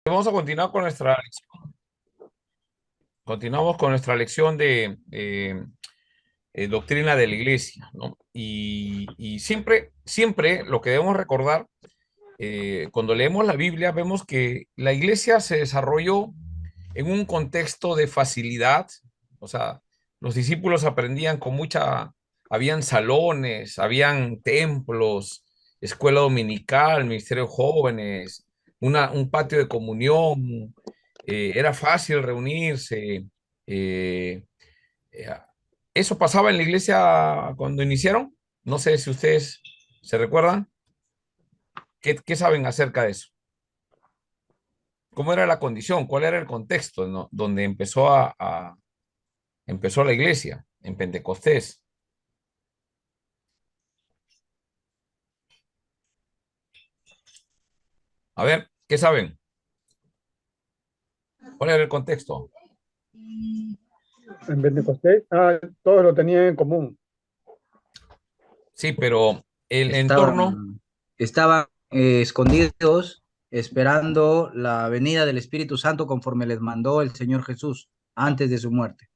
Vamos a continuar con nuestra lección. Continuamos con nuestra lección de doctrina de la iglesia, ¿no? Y siempre lo que debemos recordar, cuando leemos la Biblia, vemos que la iglesia se desarrolló en un contexto de facilidad. O sea, los discípulos aprendían con habían salones, habían templos, escuela dominical, ministerio de jóvenes, un patio de comunión, era fácil reunirse. eh, eh, ¿Eso pasaba en la iglesia cuando iniciaron? No sé si ustedes se recuerdan. ¿Qué saben acerca de eso? ¿Cómo era la condición? ¿Cuál era el contexto, ¿no? Donde empezó la iglesia? En Pentecostés. A ver, ¿qué saben? ¿Cuál era el contexto? En Pentecostés, todos lo tenían en común. Sí, pero el entorno Estaban escondidos esperando la venida del Espíritu Santo conforme les mandó el Señor Jesús antes de su muerte.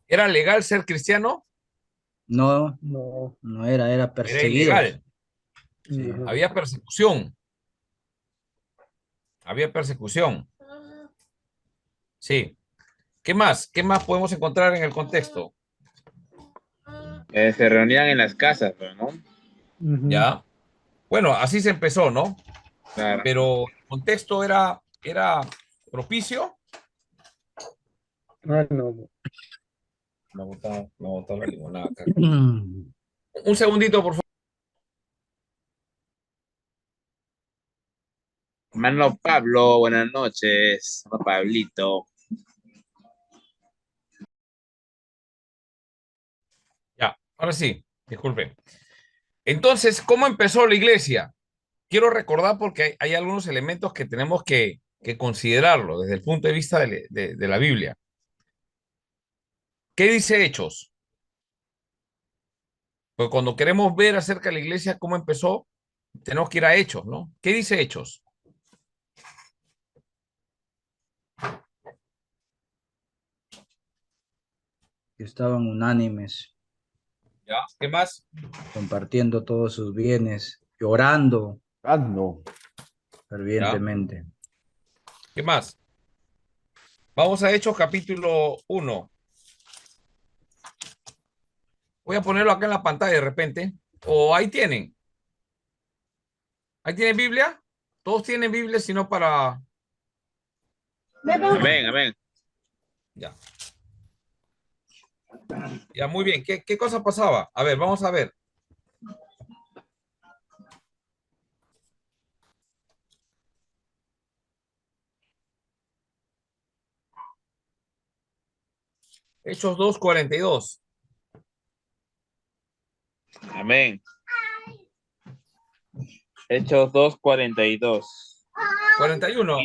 era legal ser cristiano, No, No, no era era perseguidos. ilegal. Sí, ajá. había persecución, había persecución. Sí. ¿Qué más? ¿Qué más podemos encontrar en el contexto? Se reunían en las casas, pero no. Ujú. Ya. Bueno, así se empezó, ¿no? Claro. Pero el contexto era propicio. No. Me ha botado la limonada acá. Un segundito, por favor. Hermano Pablo, buenas noches. Hermano Pablito. Ya, ahora sí, disculpe. Entonces, ¿cómo empezó la iglesia? Quiero recordar porque hay algunos elementos que tenemos que considerarlo desde el punto de vista de la Biblia. ¿Qué dice Hechos? Pues cuando queremos ver acerca de la iglesia, cómo empezó, tenemos que ir a Hechos, ¿no? ¿Qué dice Hechos? Estaban unánimes, ¿Ya? ¿Qué más? compartiendo todos sus bienes, llorando No. ¿Ya? fervientemente. ¿Qué más? Vamos a Hechos capítulo 1. Voy a ponerlo acá en la pantalla de repente. O ahí tienen. Ahí tienen Biblia. Todos tienen Biblia, sino para... Amén, amén. Ya. Ya, muy bien. ¿Qué cosa pasaba? A ver, vamos a ver. Hechos 2:42. Amén. Hechos 2:42. 41.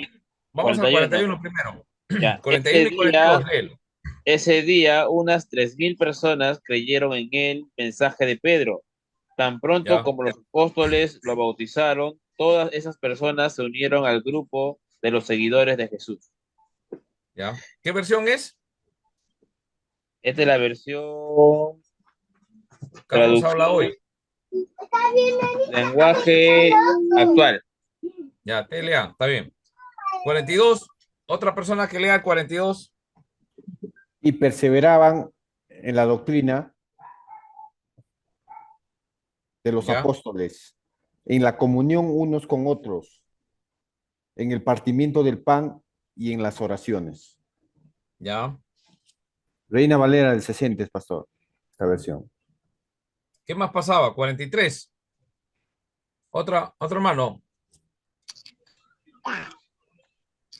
Vamos al 41. 41 primero. Ya, 41 y 42, léelo. ese día unas 3.000 personas creyeron en el mensaje de Pedro. Tan pronto Ya, como los apóstoles lo bautizaron, todas esas personas se unieron al grupo de los seguidores de Jesús. ya. ¿Qué versión es? Esta es la versión Carlos habla traducción hoy. lenguaje actual. Ya, te lea, está bien. 42. Otra persona que lea el 42. Y perseveraban en la doctrina de los Ya, apóstoles, en la comunión unos con otros, en el partimiento del pan y en las oraciones. ya. Reina Valera del 60, pastor, esta versión. ¿Qué más pasaba? 43. Otro hermano.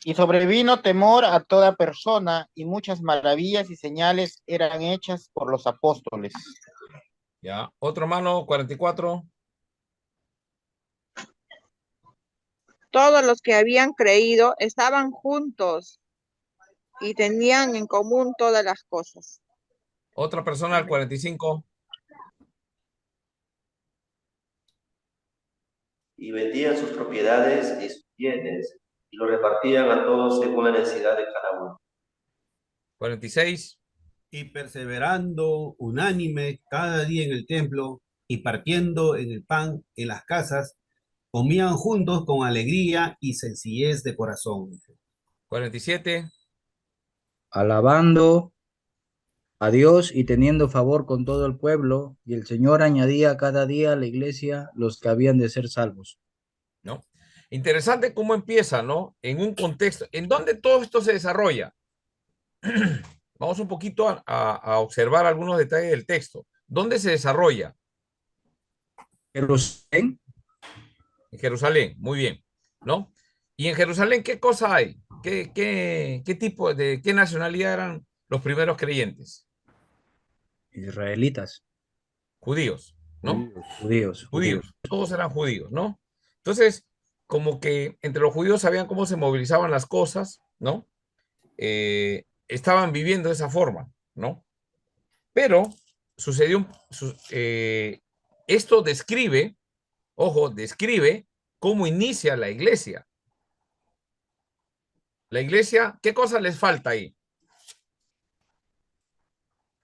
Y sobrevino temor a toda persona, y muchas maravillas y señales eran hechas por los apóstoles. Ya. Otro hermano, 44. Todos los que habían creído estaban juntos y tenían en común todas las cosas. Otra persona, el 45. Y vendían sus propiedades y sus bienes y lo repartían a todos según la necesidad de cada uno. 46. Y perseverando unánime cada día en el templo y partiendo en el pan en las casas, comían juntos con alegría y sencillez de corazón. 47. Alabando a Dios y teniendo favor con todo el pueblo, y el Señor añadía cada día a la iglesia los que habían de ser salvos. ¿No? Interesante cómo empieza, ¿no? En un contexto, ¿en dónde todo esto se desarrolla? Vamos un poquito a observar algunos detalles del texto. ¿Dónde se desarrolla? Jerusalén. En Jerusalén, muy bien, ¿no? Y en Jerusalén, ¿qué cosa hay? ¿Qué tipo de, qué nacionalidad eran los primeros creyentes? Israelitas. Judíos, ¿no? Judíos. Todos eran judíos, ¿no? Entonces, como que entre los judíos sabían cómo se movilizaban las cosas, ¿no? Estaban viviendo de esa forma, ¿no? Pero sucedió, esto describe, ojo, describe cómo inicia la iglesia. La iglesia, ¿qué cosa les falta ahí?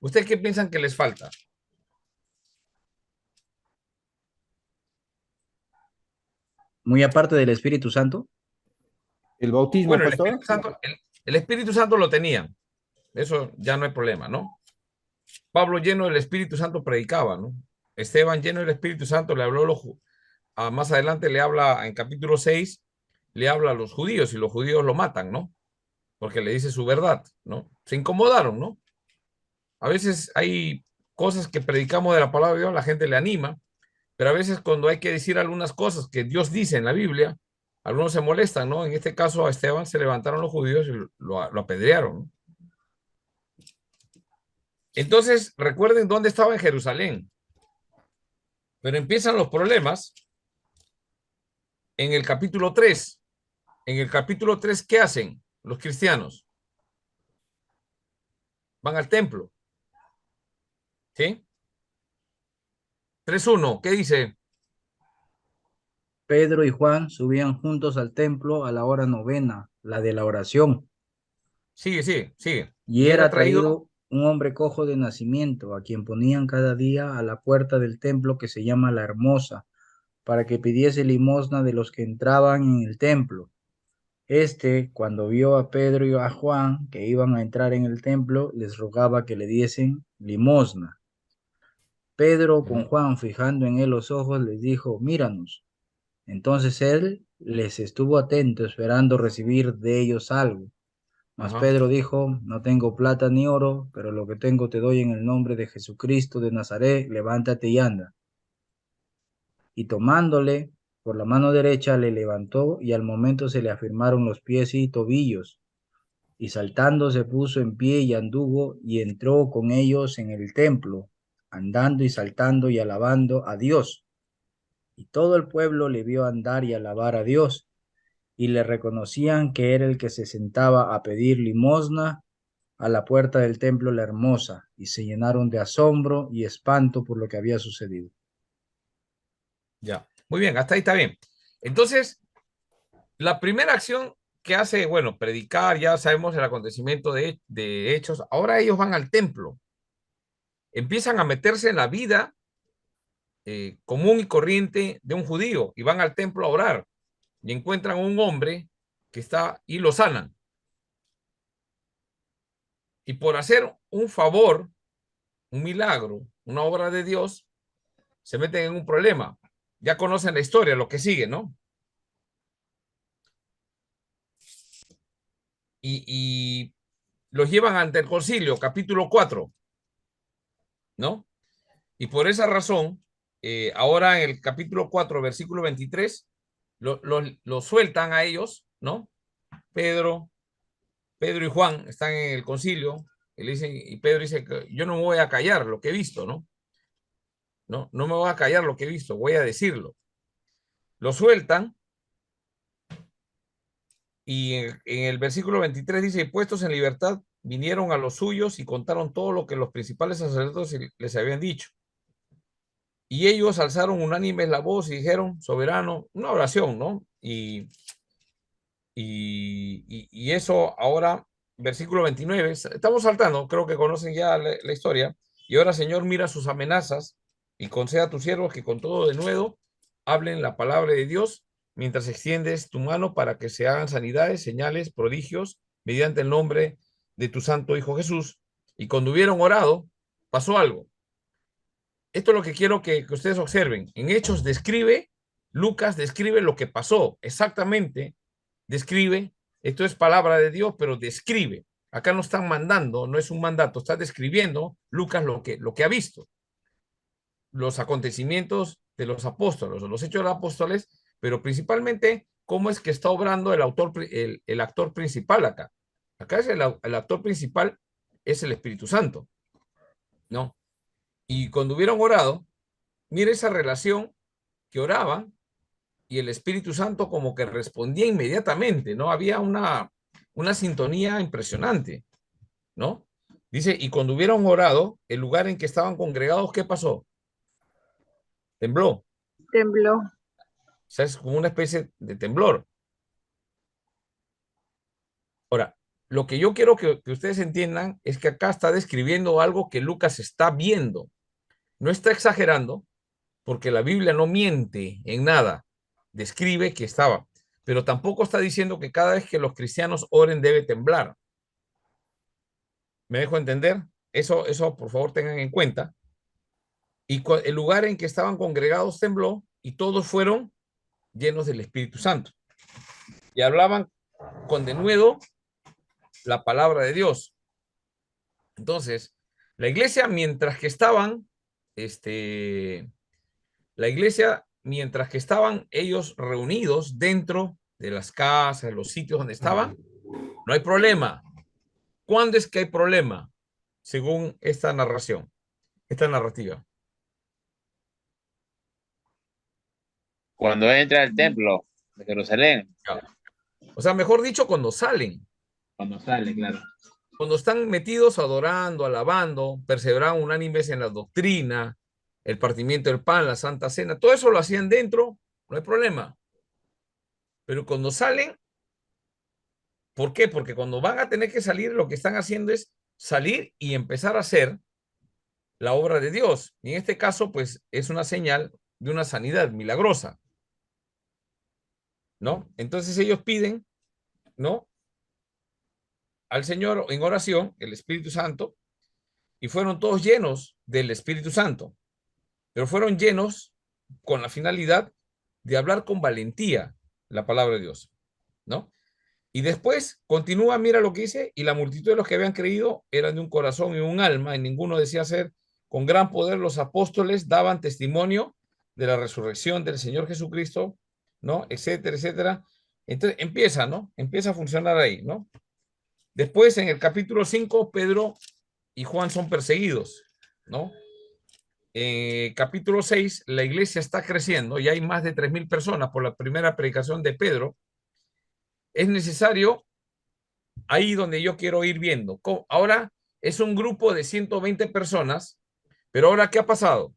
¿Ustedes qué piensan que les falta? Muy aparte del Espíritu Santo. El bautismo, Bueno, pastor. el Espíritu Santo lo tenían. Eso ya no hay problema, ¿no? Pablo lleno del Espíritu Santo predicaba, ¿no? Esteban lleno del Espíritu Santo le habló, más adelante le habla en capítulo 6, le habla a los judíos y los judíos lo matan, ¿no? Porque le dice su verdad, ¿no? Se incomodaron, ¿no? A veces hay cosas que predicamos de la palabra de Dios, la gente le anima, pero a veces cuando hay que decir algunas cosas que Dios dice en la Biblia, algunos se molestan, ¿no? En este caso a Esteban se levantaron los judíos y lo apedrearon, ¿no? Entonces, recuerden dónde estaba en Jerusalén. Pero empiezan los problemas en el capítulo 3. En el capítulo 3, ¿qué hacen los cristianos? Van al templo. ¿Sí? 3:1, ¿qué dice? Pedro y Juan subían juntos al templo a la hora novena, la de la oración. Sigue. Y era traído un hombre cojo de nacimiento, a quien ponían cada día a la puerta del templo que se llama La Hermosa, para que pidiese limosna de los que entraban en el templo. Cuando vio a Pedro y a Juan que iban a entrar en el templo, les rogaba que le diesen limosna. Pedro, con Juan fijando en él los ojos, les dijo: míranos. Entonces él les estuvo atento, esperando recibir de ellos algo. Mas Pedro dijo: no tengo plata ni oro, pero lo que tengo te doy en el nombre de Jesucristo de Nazaret, levántate y anda. Y tomándole por la mano derecha le levantó, y al momento se le afirmaron los pies y tobillos. Y saltando se puso en pie y anduvo y entró con ellos en el templo, andando y saltando y alabando a Dios. Y todo el pueblo le vio andar y alabar a Dios, y le reconocían que era el que se sentaba a pedir limosna a la puerta del templo La Hermosa, y se llenaron de asombro y espanto por lo que había sucedido. Ya, muy bien, hasta ahí está bien. Entonces, la primera acción que hace, bueno, predicar, ya sabemos el acontecimiento de Hechos, ahora ellos van al templo, empiezan a meterse en la vida común y corriente de un judío y van al templo a orar y encuentran a un hombre que está y lo sanan. Y por hacer un favor, un milagro, una obra de Dios, se meten en un problema. Ya conocen la historia, lo que sigue, ¿no? Y los llevan ante el concilio, capítulo 4, ¿no? Y por esa razón, ahora en el capítulo 4, versículo 23, lo sueltan a ellos, ¿no? Pedro y Juan están en el concilio y Pedro dice que yo no me voy a callar lo que he visto, ¿no? No me voy a callar lo que he visto, voy a decirlo. Lo sueltan y en el versículo 23 dice: puestos en libertad, vinieron a los suyos y contaron todo lo que los principales sacerdotes les habían dicho. Y ellos alzaron unánimes la voz y dijeron: soberano, una oración, ¿no? Y Y eso ahora, versículo 29, estamos saltando, creo que conocen ya la historia. Y ahora, Señor, mira sus amenazas y conceda a tus siervos que con todo denuedo hablen la palabra de Dios mientras extiendes tu mano para que se hagan sanidades, señales, prodigios, mediante el nombre de tu santo Hijo Jesús. Y cuando hubieron orado, pasó algo. Esto es lo que quiero que ustedes observen. En Hechos Lucas describe lo que pasó exactamente, describe, esto es palabra de Dios, pero describe. Acá no están mandando, no es un mandato, está describiendo Lucas lo que ha visto. Los acontecimientes de los apóstoles, los hechos de los apóstoles, pero principalmente cómo es que está obrando el actor principal acá. Acá es el actor principal es el Espíritu Santo, ¿no? Y cuando hubieron orado, mire esa relación que oraban y el Espíritu Santo como que respondía inmediatamente, ¿no? Había una sintonía impresionante, ¿no? Dice, y cuando hubieron orado, el lugar en que estaban congregados, ¿qué pasó? Tembló. Tembló. O sea, es como una especie de temblor. Ahora, lo que yo quiero que ustedes entiendan es que acá está describiendo algo que Lucas está viendo. No está exagerando, porque la Biblia no miente en nada. Describe que estaba, pero tampoco está diciendo que cada vez que los cristianos oren debe temblar. ¿Me dejo entender? Eso por favor tengan en cuenta. Y el lugar en que estaban congregados tembló y todos fueron llenos del Espíritu Santo. Y hablaban con denuedo la palabra de Dios. Entonces, la iglesia, mientras que estaban ellos reunidos dentro de las casas, los sitios donde estaban, no hay problema. ¿Cuándo es que hay problema? Según esta narración, esta narrativa. Cuando entra al templo de Jerusalén. O sea, mejor dicho, cuando salen. Cuando sale, claro. Cuando están metidos adorando, alabando, perseveraban unánimes en la doctrina, el partimiento del pan, la santa cena, todo eso lo hacían dentro, no hay problema. Pero cuando salen, ¿por qué? Porque cuando van a tener que salir, lo que están haciendo es salir y empezar a hacer la obra de Dios. Y en este caso, pues, es una señal de una sanidad milagrosa, ¿no? Entonces ellos piden, ¿no?, al Señor en oración, el Espíritu Santo, y fueron todos llenos del Espíritu Santo, pero fueron llenos con la finalidad de hablar con valentía la palabra de Dios, ¿no? Y después continúa, mira lo que dice, y la multitud de los que habían creído eran de un corazón y un alma, y ninguno decía ser, con gran poder los apóstoles daban testimonio de la resurrección del Señor Jesucristo, ¿no? Etcétera, etcétera. Entonces empieza, ¿no? Empieza a funcionar ahí, ¿no? Después, en el capítulo 5, Pedro y Juan son perseguidos, ¿no? Capítulo 6, la iglesia está creciendo y hay más de 3,000 personas por la primera predicación de Pedro. Es necesario, ahí donde yo quiero ir viendo. Ahora es un grupo de 120 personas, pero ahora, ¿qué ha pasado?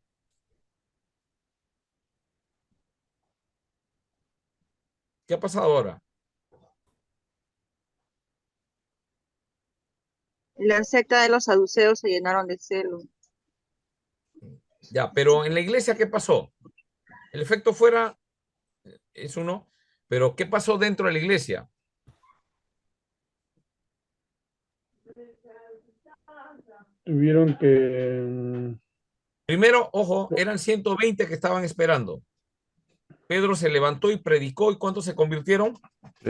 ¿Qué ha pasado ahora? La secta de los saduceos se llenaron de celos. Ya, pero en la iglesia, ¿qué pasó? El efecto fuera es uno, pero ¿qué pasó dentro de la iglesia? Tuvieron que... Primero, ojo, eran 120 que estaban esperando. Pedro se levantó y predicó, ¿y cuántos se convirtieron?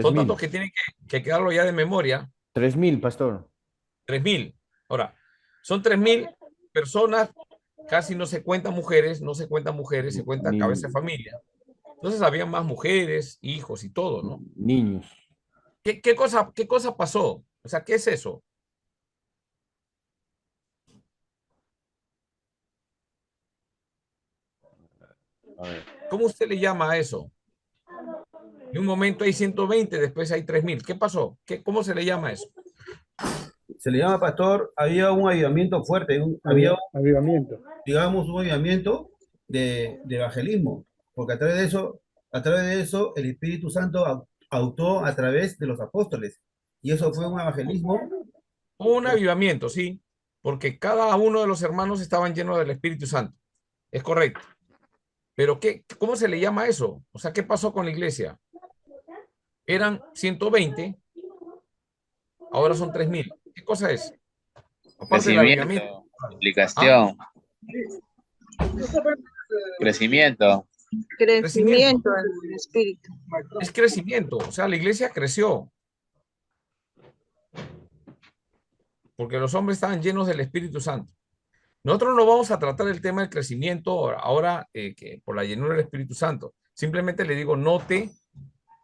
Son datos que tienen que quedarlo ya de memoria. 3,000, pastor. 3,000. Ahora, son 3,000 personas, casi no se cuentan mujeres, se cuenta cabeza de familia. Entonces había más mujeres, hijos y todo, ¿no? Niños. ¿Qué cosa pasó? O sea, ¿qué es eso? ¿Cómo usted le llama a eso? En un momento hay 120, después hay 3,000. ¿Qué pasó? ¿Cómo se le llama eso? Se le llama, pastor, había un avivamiento fuerte, había avivamiento. Digamos, un avivamiento de evangelismo, porque a través de eso el Espíritu Santo pautó a través de los apóstoles. Y eso fue un evangelismo. Un avivamiento, sí, porque cada uno de los hermanos estaban llenos del Espíritu Santo. Es correcto. Pero ¿cómo se le llama eso? O sea, ¿qué pasó con la iglesia? Eran 120, ahora son 3000. ¿Qué cosa es? Aparte del avivamiento. Explicación. Crecimiento. Crecimiento en el espíritu. Es crecimiento, o sea, la iglesia creció. Porque los hombres estaban llenos del Espíritu Santo. Nosotros no vamos a tratar el tema del crecimiento ahora que por la llenura del Espíritu Santo. Simplemente le digo, note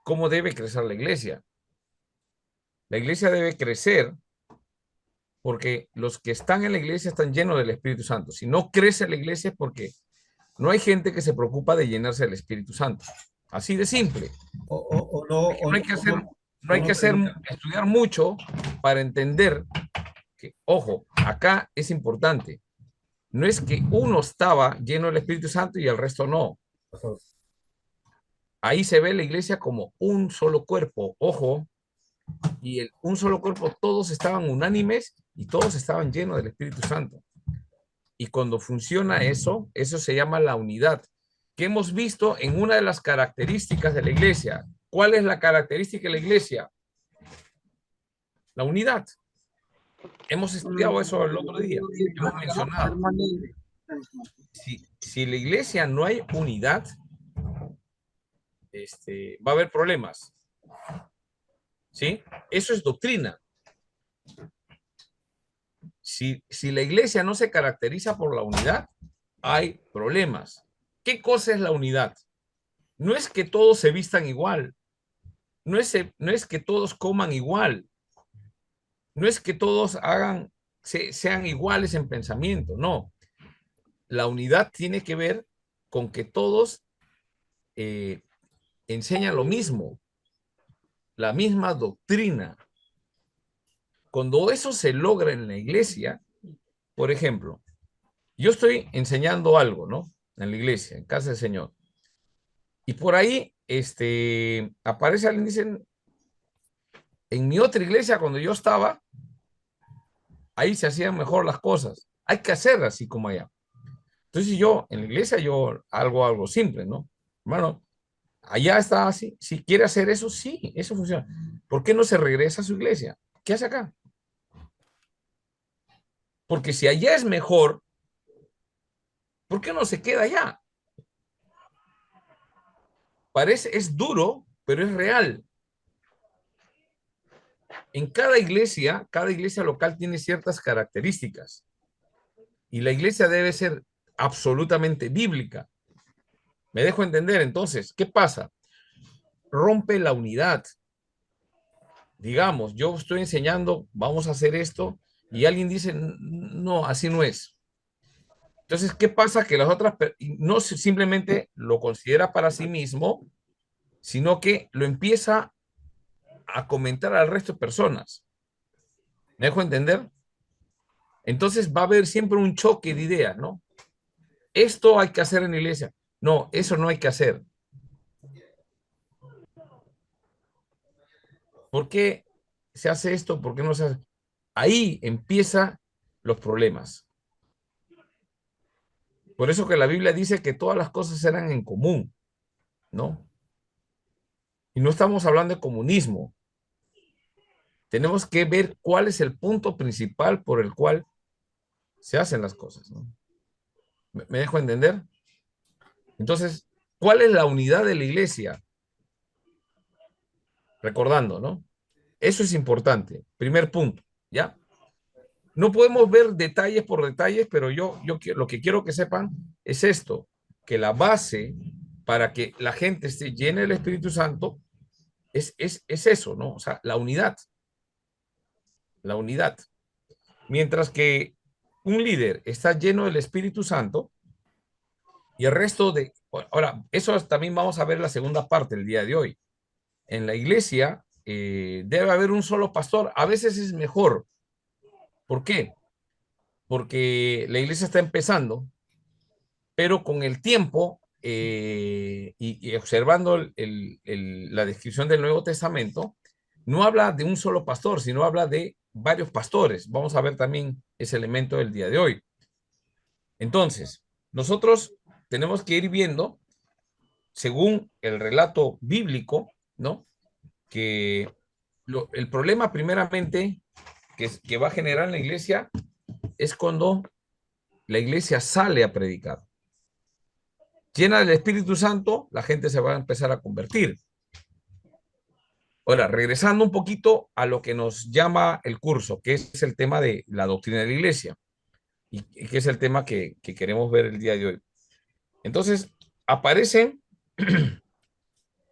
cómo debe crecer la iglesia. La iglesia debe crecer porque los que están en la iglesia están llenos del Espíritu Santo. Si no crece la iglesia es porque no hay gente que se preocupa de llenarse del Espíritu Santo. Así de simple. No hay que estudiar mucho para entender que, ojo, acá es importante. No es que uno estaba lleno del Espíritu Santo y el resto no. Ahí se ve la iglesia como un solo cuerpo, ojo, y un solo cuerpo, todos estaban unánimes y todos estaban llenos del Espíritu Santo. Y cuando funciona eso, eso se llama la unidad, que hemos visto en una de las características de la iglesia. ¿Cuál es la característica de la iglesia? La unidad. Hemos estudiado eso el otro día, hemos mencionado. Si la iglesia no hay unidad, va a haber problemas. ¿Sí? Eso es doctrina. Si la iglesia no se caracteriza por la unidad, hay problemas. ¿Qué cosa es la unidad? No es que todos se vistan igual. No es que todos coman igual. No es que todos sean iguales en pensamiento. No. La unidad tiene que ver con que todos enseñan lo mismo, la misma doctrina. Cuando eso se logra en la iglesia, por ejemplo, yo estoy enseñando algo, ¿no? En la iglesia, en casa del Señor. Y por ahí, aparece alguien y dice, en mi otra iglesia, cuando yo estaba, ahí se hacían mejor las cosas. Hay que hacerlas así como allá. Entonces yo, en la iglesia, yo hago algo simple, ¿no? Hermano, allá está así. Si quiere hacer eso, sí, eso funciona. ¿Por qué no se regresa a su iglesia? ¿Qué hace acá? Porque si allá es mejor, ¿por qué no se queda allá? Es duro, pero es real. En cada iglesia local tiene ciertas características. Y la iglesia debe ser absolutamente bíblica. ¿Me dejo entender? Entonces, ¿qué pasa? Rompe la unidad. Digamos, yo estoy enseñando, vamos a hacer esto, y alguien dice, no, así no es. Entonces, ¿qué pasa? Que las otras no simplemente lo considera para sí mismo, sino que lo empieza a comentar al resto de personas. ¿Me dejo entender? Entonces va a haber siempre un choque de ideas, ¿no? Esto hay que hacer en la iglesia. No, eso no hay que hacer. ¿Por qué se hace esto? ¿Por qué no se hace? Ahí empiezan los problemas. Por eso que la Biblia dice que todas las cosas eran en común, ¿no? Y no estamos hablando de comunismo. Tenemos que ver cuál es el punto principal por el cual se hacen las cosas, ¿no? ¿Me dejo entender? Entonces, ¿cuál es la unidad de la iglesia? Recordando, ¿no? Eso es importante. Primer punto, ¿ya? No podemos ver detalles por detalles, pero yo lo que quiero que sepan es esto, que la base para que la gente esté llena del Espíritu Santo es eso, ¿no? O sea, la unidad. La unidad. Mientras que un líder está lleno del Espíritu Santo y el resto de... Ahora, eso también vamos a ver la segunda parte del día de hoy. En la iglesia debe haber un solo pastor. A veces es mejor. ¿Por qué? Porque la iglesia está empezando, pero con el tiempo y observando la descripción del Nuevo Testamento, no habla de un solo pastor, sino habla de varios pastores. Vamos a ver también ese elemento del día de hoy. Entonces, nosotros tenemos que ir viendo, según el relato bíblico, ¿no? Que el problema primeramente que va a generar en la iglesia es cuando la iglesia sale a predicar. Llena del Espíritu Santo, la gente se va a empezar a convertir. Ahora, regresando un poquito a lo que nos llama el curso, que es el tema de la doctrina de la iglesia, y que es el tema que queremos ver el día de hoy. Entonces, aparece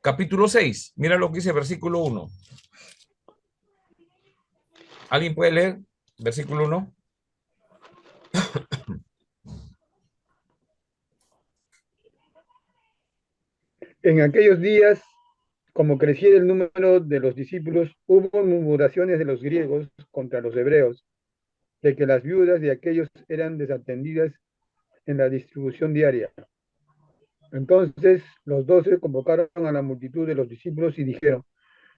capítulo 6. Mira lo que dice versículo 1. ¿Alguien puede leer versículo 1? En aquellos días, como crecía el número de los discípulos, hubo murmuraciones de los griegos contra los hebreos, de que las viudas de aquellos eran desatendidas en la distribución diaria. Entonces los 12 convocaron a la multitud de los discípulos y dijeron: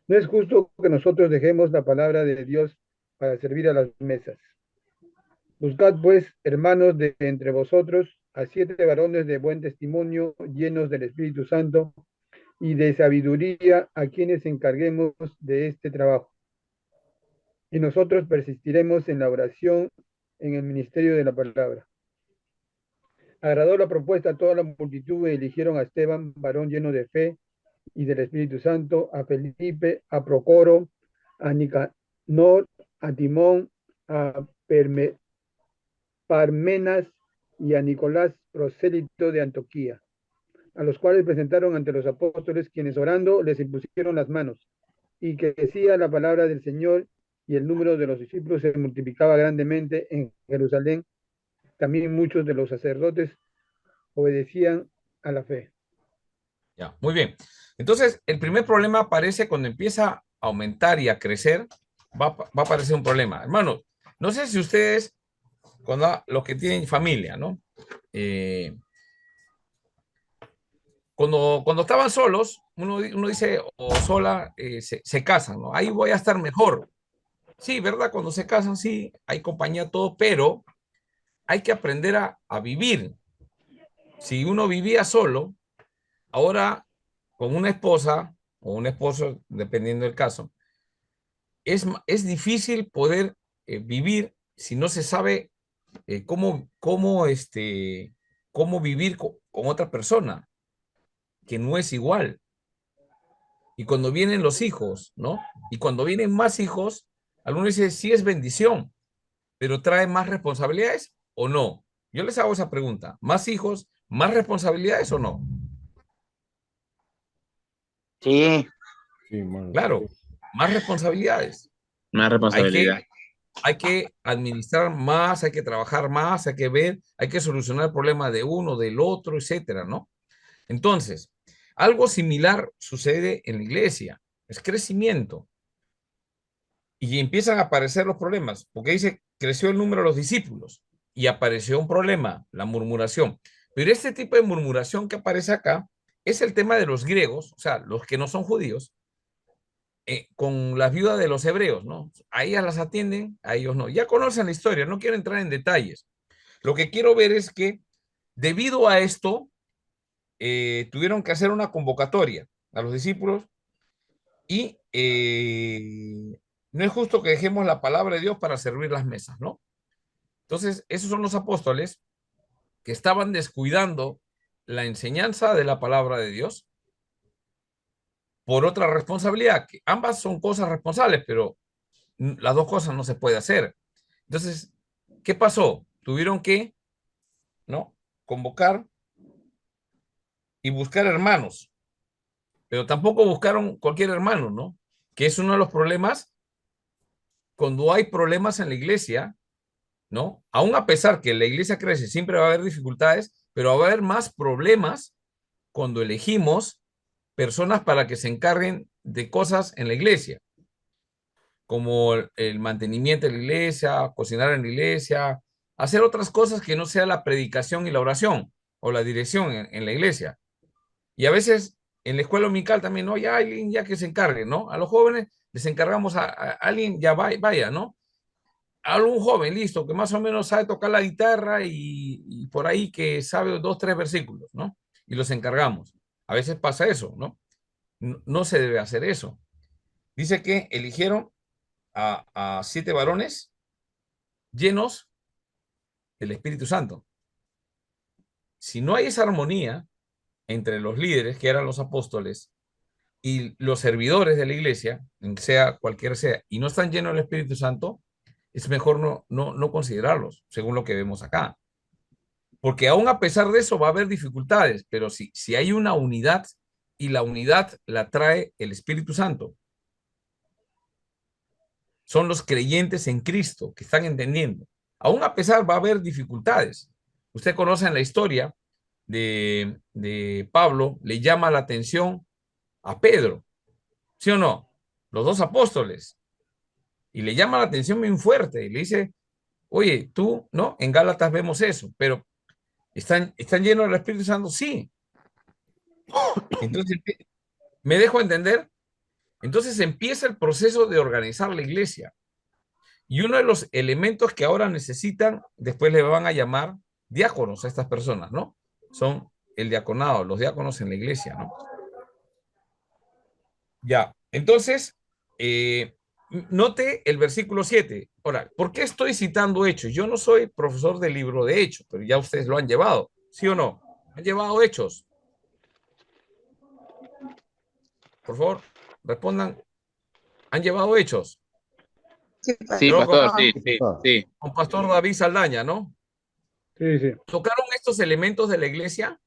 no es justo que nosotros dejemos la palabra de Dios para servir a las mesas. Buscad pues, hermanos, de entre vosotros a 7 varones de buen testimonio, llenos del Espíritu Santo y de sabiduría, a quienes encarguemos de este trabajo. Y nosotros persistiremos en la oración, en el ministerio de la palabra. Agradó la propuesta a toda la multitud y eligieron a Esteban, varón lleno de fe y del Espíritu Santo, a Felipe, a Procoro, a Nicanor, a Timón, a Parmenas y a Nicolás, prosélito de Antioquía, a los cuales presentaron ante los apóstoles, quienes orando les impusieron las manos, y que decía la palabra del Señor, y el número de los discípulos se multiplicaba grandemente en Jerusalén. También muchos de los sacerdotes obedecían a la fe. Ya, muy bien. Entonces, el primer problema aparece cuando empieza a aumentar y a crecer, va a aparecer un problema. Hermano, no sé si ustedes, cuando los que tienen familia, ¿no? Cuando estaban solos, uno dice, o sola, se casan, ¿no? Ahí voy a estar mejor. Sí, ¿verdad? Cuando se casan, sí, hay compañía, todo, pero hay que aprender a vivir. Si uno vivía solo, ahora con una esposa o un esposo, dependiendo del caso, es difícil poder vivir si no se sabe cómo vivir con otra persona, que no es igual. Y cuando vienen los hijos, ¿no? Y cuando vienen más hijos, algunos dicen, sí es bendición, pero trae más responsabilidades o no. Yo les hago esa pregunta. ¿Más hijos, más responsabilidades o no? Sí. Sí, mano. Claro, más responsabilidades. Más responsabilidad. Hay que administrar más, hay que trabajar más, hay que ver, hay que solucionar el problema de uno, del otro, etcétera, ¿no? Entonces, algo similar sucede en la iglesia, es crecimiento. Y empiezan a aparecer los problemas, porque dice, creció el número de los discípulos y apareció un problema, la murmuración. Pero este tipo de murmuración que aparece acá es el tema de los griegos, o sea, los que no son judíos, con las viudas de los hebreos, ¿no? A ellas las atienden, a ellos no. Ya conocen la historia, no quiero entrar en detalles. Lo que quiero ver es que debido a esto, tuvieron que hacer una convocatoria a los discípulos y no es justo que dejemos la palabra de Dios para servir las mesas, ¿no? Entonces, esos son los apóstoles que estaban descuidando la enseñanza de la palabra de Dios por otra responsabilidad, que ambas son cosas responsables, pero las dos cosas no se puede hacer. Entonces, ¿qué pasó? Tuvieron que, ¿no? Convocar y buscar hermanos, pero tampoco buscaron cualquier hermano, ¿no? Que es uno de los problemas cuando hay problemas en la iglesia, ¿no? Aún a pesar que la iglesia crece, siempre va a haber dificultades, pero va a haber más problemas cuando elegimos personas para que se encarguen de cosas en la iglesia, como el mantenimiento de la iglesia, cocinar en la iglesia, hacer otras cosas que no sea la predicación y la oración. o la dirección en la iglesia. Y a veces en la escuela dominical también, ¿no? Ya alguien ya que se encargue, ¿no? A los jóvenes les encargamos a alguien, ya vaya, ¿no? A algún joven, listo, que más o menos sabe tocar la guitarra y por ahí que sabe 2, 3 versículos, ¿no? Y los encargamos. A veces pasa eso, ¿no? No se debe hacer eso. Dice que eligieron a 7 varones llenos del Espíritu Santo. Si no hay esa armonía entre los líderes, que eran los apóstoles, y los servidores de la iglesia, sea cualquiera sea, y no están llenos del Espíritu Santo, es mejor no considerarlos, según lo que vemos acá. Porque aún a pesar de eso va a haber dificultades, pero si hay una unidad, y la unidad la trae el Espíritu Santo, son los creyentes en Cristo que están entendiendo. Aún a pesar va a haber dificultades. Usted conoce en la historia de Pablo, le llama la atención a Pedro, ¿sí o no? Los 2 apóstoles. Y le llama la atención muy fuerte. Y le dice, oye, tú, ¿no? En Gálatas vemos eso, pero ¿están llenos del Espíritu Santo? Sí. Entonces, ¿me dejo entender? Entonces empieza el proceso de organizar la iglesia. Y uno de los elementos que ahora necesitan, después le van a llamar diáconos a estas personas, ¿no? Son el diaconado, los diáconos en la iglesia, ¿no? Ya, entonces, note el versículo 7. Ahora, ¿por qué estoy citando Hechos? Yo no soy profesor del libro de Hechos, pero ya ustedes lo han llevado, ¿sí o no? ¿Han llevado Hechos? Por favor, respondan. ¿Han llevado Hechos? Sí, Sí, Creo pastor, con, sí. con Pastor David Saldaña, ¿no? Sí, sí. ¿Tocaron estos elementos de la iglesia?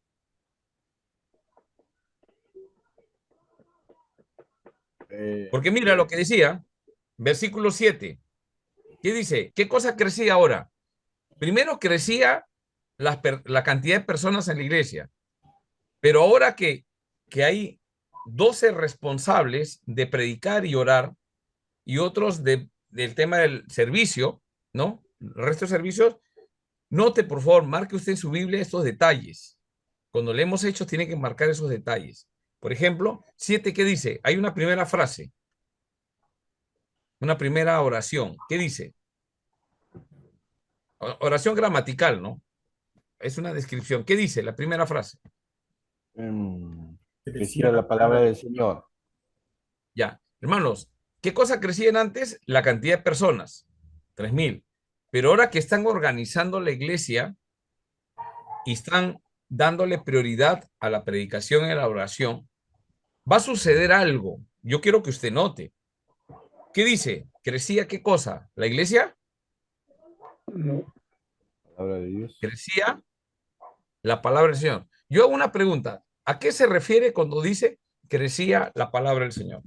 Porque mira lo que decía, versículo 7. ¿Qué dice? ¿Qué cosa crecía ahora? Primero crecía la cantidad de personas en la iglesia, pero ahora que hay 12 responsables de predicar y orar y otros del tema del servicio, ¿no? El resto de servicios, note, por favor, marque usted en su Biblia estos detalles. Cuando leemos Hechos, tiene que marcar esos detalles. Por ejemplo, 7, ¿qué dice? Hay una primera frase, una primera oración. ¿Qué dice? Oración gramatical, ¿no? Es una descripción. ¿Qué dice la primera frase? Decía la palabra del Señor. Ya. Hermanos, ¿qué cosa crecían antes? La cantidad de personas, 3,000. Pero ahora que están organizando la iglesia y están dándole prioridad a la predicación y a la oración, va a suceder algo. Yo quiero que usted note. ¿Qué dice? ¿Crecía qué cosa? ¿La iglesia? No. Palabra de Dios. Crecía la palabra del Señor. Yo hago una pregunta. ¿A qué se refiere cuando dice crecía la palabra del Señor?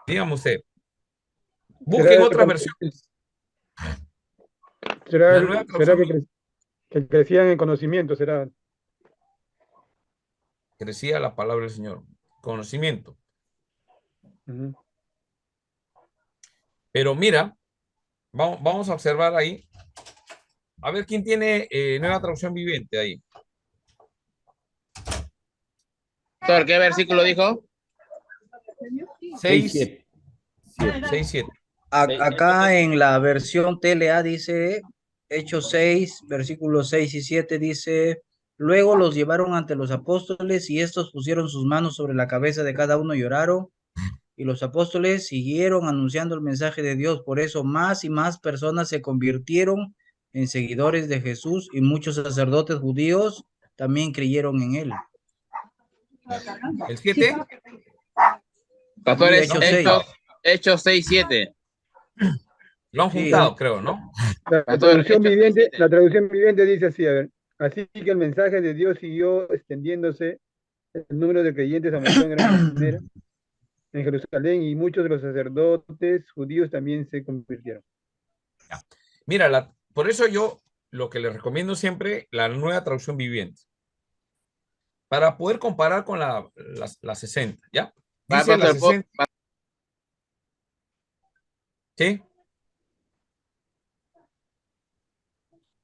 Dígame usted. Busquen otras versiones. ¿Será, La nueva será traducción que crecían en conocimiento? ¿Será? crecía la palabra del Señor. Conocimiento. Ujú. Pero mira, vamos a observar ahí. A ver quién tiene nueva traducción viviente ahí. Pastor, ¿qué versículo dijo? 6, 7. 6, 7. Acá en la versión TLA dice, Hechos 6, versículos 6 y 7 dice, luego los llevaron ante los apóstoles y estos pusieron sus manos sobre la cabeza de cada uno y oraron, y los apóstoles siguieron anunciando el mensaje de Dios. Por eso más y más personas se convirtieron en seguidores de Jesús y muchos sacerdotes judíos también creyeron en él. ¿El 7? Pastor, Sí, es Hechos 6. Hechos 6, 7. Lo han Sí. juntado, creo, ¿no? La Pastor, traducción Hechos viviente, 6:7. la traducción viviente dice así, a ver. Así que el mensaje de Dios siguió extendiéndose, el número de creyentes aumentó en gran manera en Jerusalén y muchos de los sacerdotes judíos también se convirtieron. Mira, por eso yo lo que les recomiendo siempre, la nueva traducción viviente. Para poder comparar con la 60, ¿ya? Dice la Pastor, 60. ¿Sí?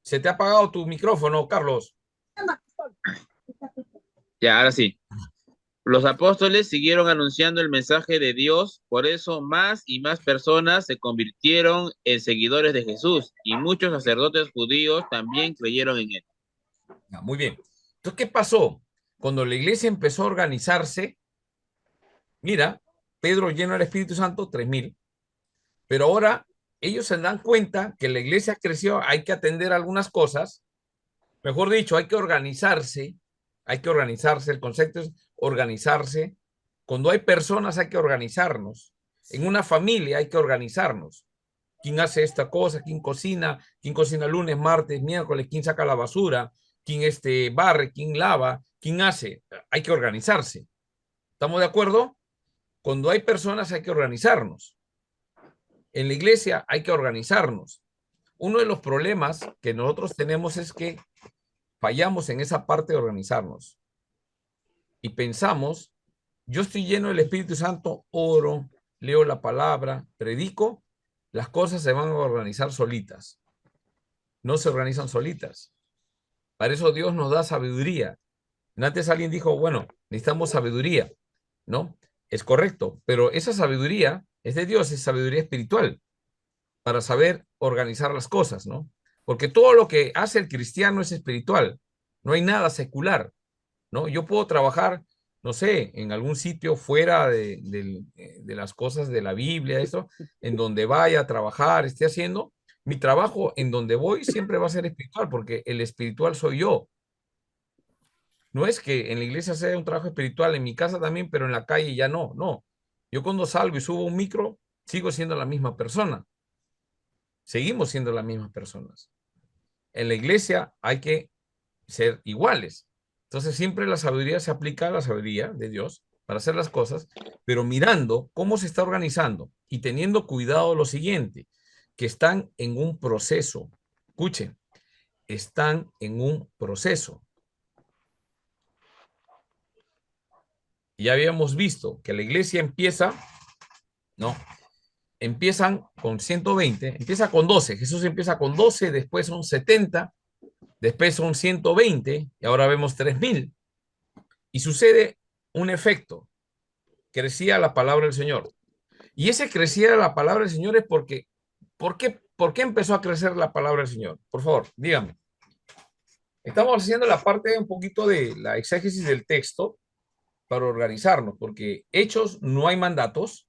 Se te ha apagado tu micrófono, Carlos. Ya, ahora sí. Los apóstoles siguieron anunciando el mensaje de Dios, por eso más y más personas se convirtieron en seguidores de Jesús y muchos sacerdotes judíos también creyeron en él. Ya, muy bien. Entonces, ¿qué pasó? Cuando la iglesia empezó a organizarse, mira, Pedro lleno del Espíritu Santo, 3,000. Pero ahora ellos se dan cuenta que la iglesia creció, hay que atender algunas cosas. Mejor dicho, hay que organizarse. El concepto es organizarse. Cuando hay personas hay que organizarnos. En una familia hay que organizarnos. ¿Quién hace esta cosa? ¿Quién cocina? ¿Quién cocina lunes, martes, miércoles? ¿Quién saca la basura? ¿Quién barre? ¿Quién lava? ¿Quién hace? Hay que organizarse. ¿Estamos de acuerdo? Cuando hay personas hay que organizarnos. En la iglesia hay que organizarnos. Uno de los problemas que nosotros tenemos es que fallamos en esa parte de organizarnos. Y pensamos, yo estoy lleno del Espíritu Santo, oro, leo la palabra, predico, las cosas se van a organizar solitas. No se organizan solitas. Para eso Dios nos da sabiduría. Antes alguien dijo, bueno, necesitamos sabiduría, ¿no? Es correcto, pero esa sabiduría es de Dios, es sabiduría espiritual para saber organizar las cosas, ¿no? Porque todo lo que hace el cristiano es espiritual. No hay nada secular, ¿no? Yo puedo trabajar, no sé, en algún sitio fuera de las cosas de la Biblia, eso, en donde vaya a trabajar, esté haciendo. Mi trabajo en donde voy siempre va a ser espiritual, porque el espiritual soy yo. No es que en la iglesia sea un trabajo espiritual, en mi casa también, pero en la calle ya no, no. Yo cuando salgo y subo un micro, sigo siendo la misma persona. Seguimos siendo las mismas personas. En la iglesia hay que ser iguales. Entonces siempre la sabiduría se aplica a la sabiduría de Dios para hacer las cosas, pero mirando cómo se está organizando y teniendo cuidado lo siguiente, que están en un proceso. Escuchen, están en un proceso. Ya habíamos visto que la iglesia empieza, ¿no? Empiezan con 120, empieza con 12. Jesús empieza con 12, después son 70, después son 120 y ahora vemos 3,000. Y sucede un efecto. Crecía la palabra del Señor. Y ese crecía la palabra del Señor es porque, ¿por qué empezó a crecer la palabra del Señor? Por favor, dígame. Estamos haciendo la parte un poquito de la exégesis del texto para organizarnos, porque hechos no hay mandatos,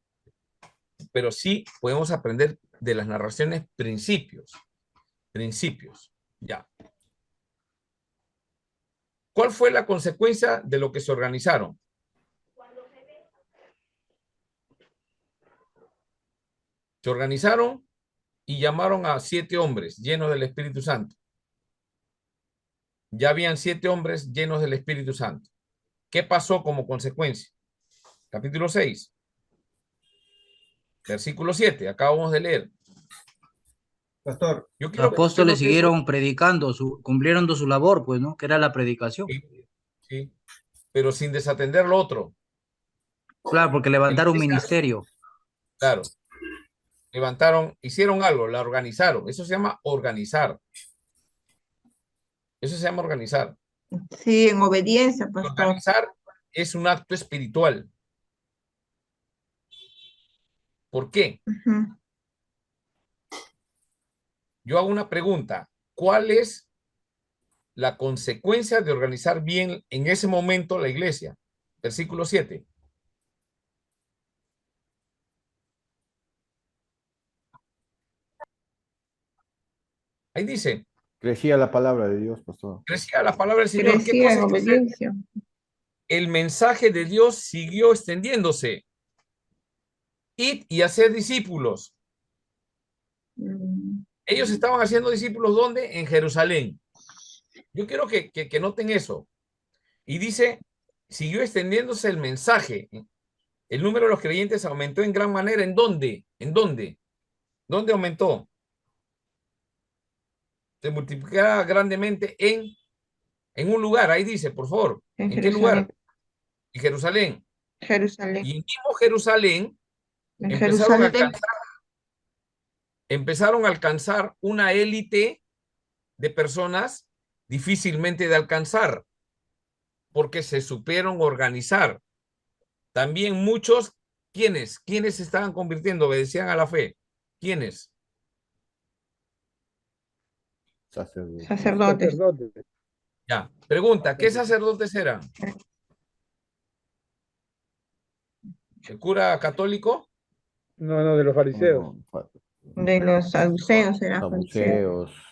pero sí podemos aprender de las narraciones principios. Principios, ya. ¿Cuál fue la consecuencia de lo que se organizaron? Se organizaron y llamaron a 7 hombres llenos del Espíritu Santo. Ya habían 7 hombres llenos del Espíritu Santo. ¿Qué pasó como consecuencia? Capítulo 6, versículo 7. Acabamos de leer. Pastor, Yo Los quiero que apóstoles usted note eso. siguieron predicando, cumplieron su labor, pues, ¿no? Que era la predicación. Sí, sí, pero sin desatender lo otro. Claro, porque En la levantaron un iglesia, ministerio. claro, levantaron, hicieron algo, la organizaron. Eso se llama organizar. Eso se llama organizar. Sí, en obediencia, pastor. Organizar es un acto espiritual. ¿Por qué? Ujú. Yo hago una pregunta. ¿Cuál es la consecuencia de organizar bien en ese momento la iglesia? Versículo 7. Ahí dice, Crecía la palabra de Dios, pastor. crecía la palabra del Señor. ¿Qué Crecía en cosa sucede? obediencia. El mensaje de Dios siguió extendiéndose. Id y hacer discípulos. Mm. Ellos estaban haciendo discípulos, ¿dónde? En Jerusalén. Yo quiero que noten eso. Y dice, siguió extendiéndose el mensaje. El número de los creyentes aumentó en gran manera. ¿En dónde? ¿En dónde? ¿Dónde aumentó? Se multiplicará grandemente en un lugar. Ahí dice, por favor. En ¿En qué lugar? Jerusalén. En Jerusalén. Jerusalén. Y en mismo Jerusalén En empezaron a Jerusalén. alcanzar una élite de personas difícilmente de alcanzar, porque se supieron organizar. También muchos, ¿quiénes se estaban convirtiendo? Obedecían a la fe. ¿Quiénes? Sacerdote. Sacerdotes. Sacerdotes. Ya. Pregunta, ¿qué sacerdotes eran? ¿El cura católico? No, de los fariseos. De los saduceos era fariseo. Saduceos.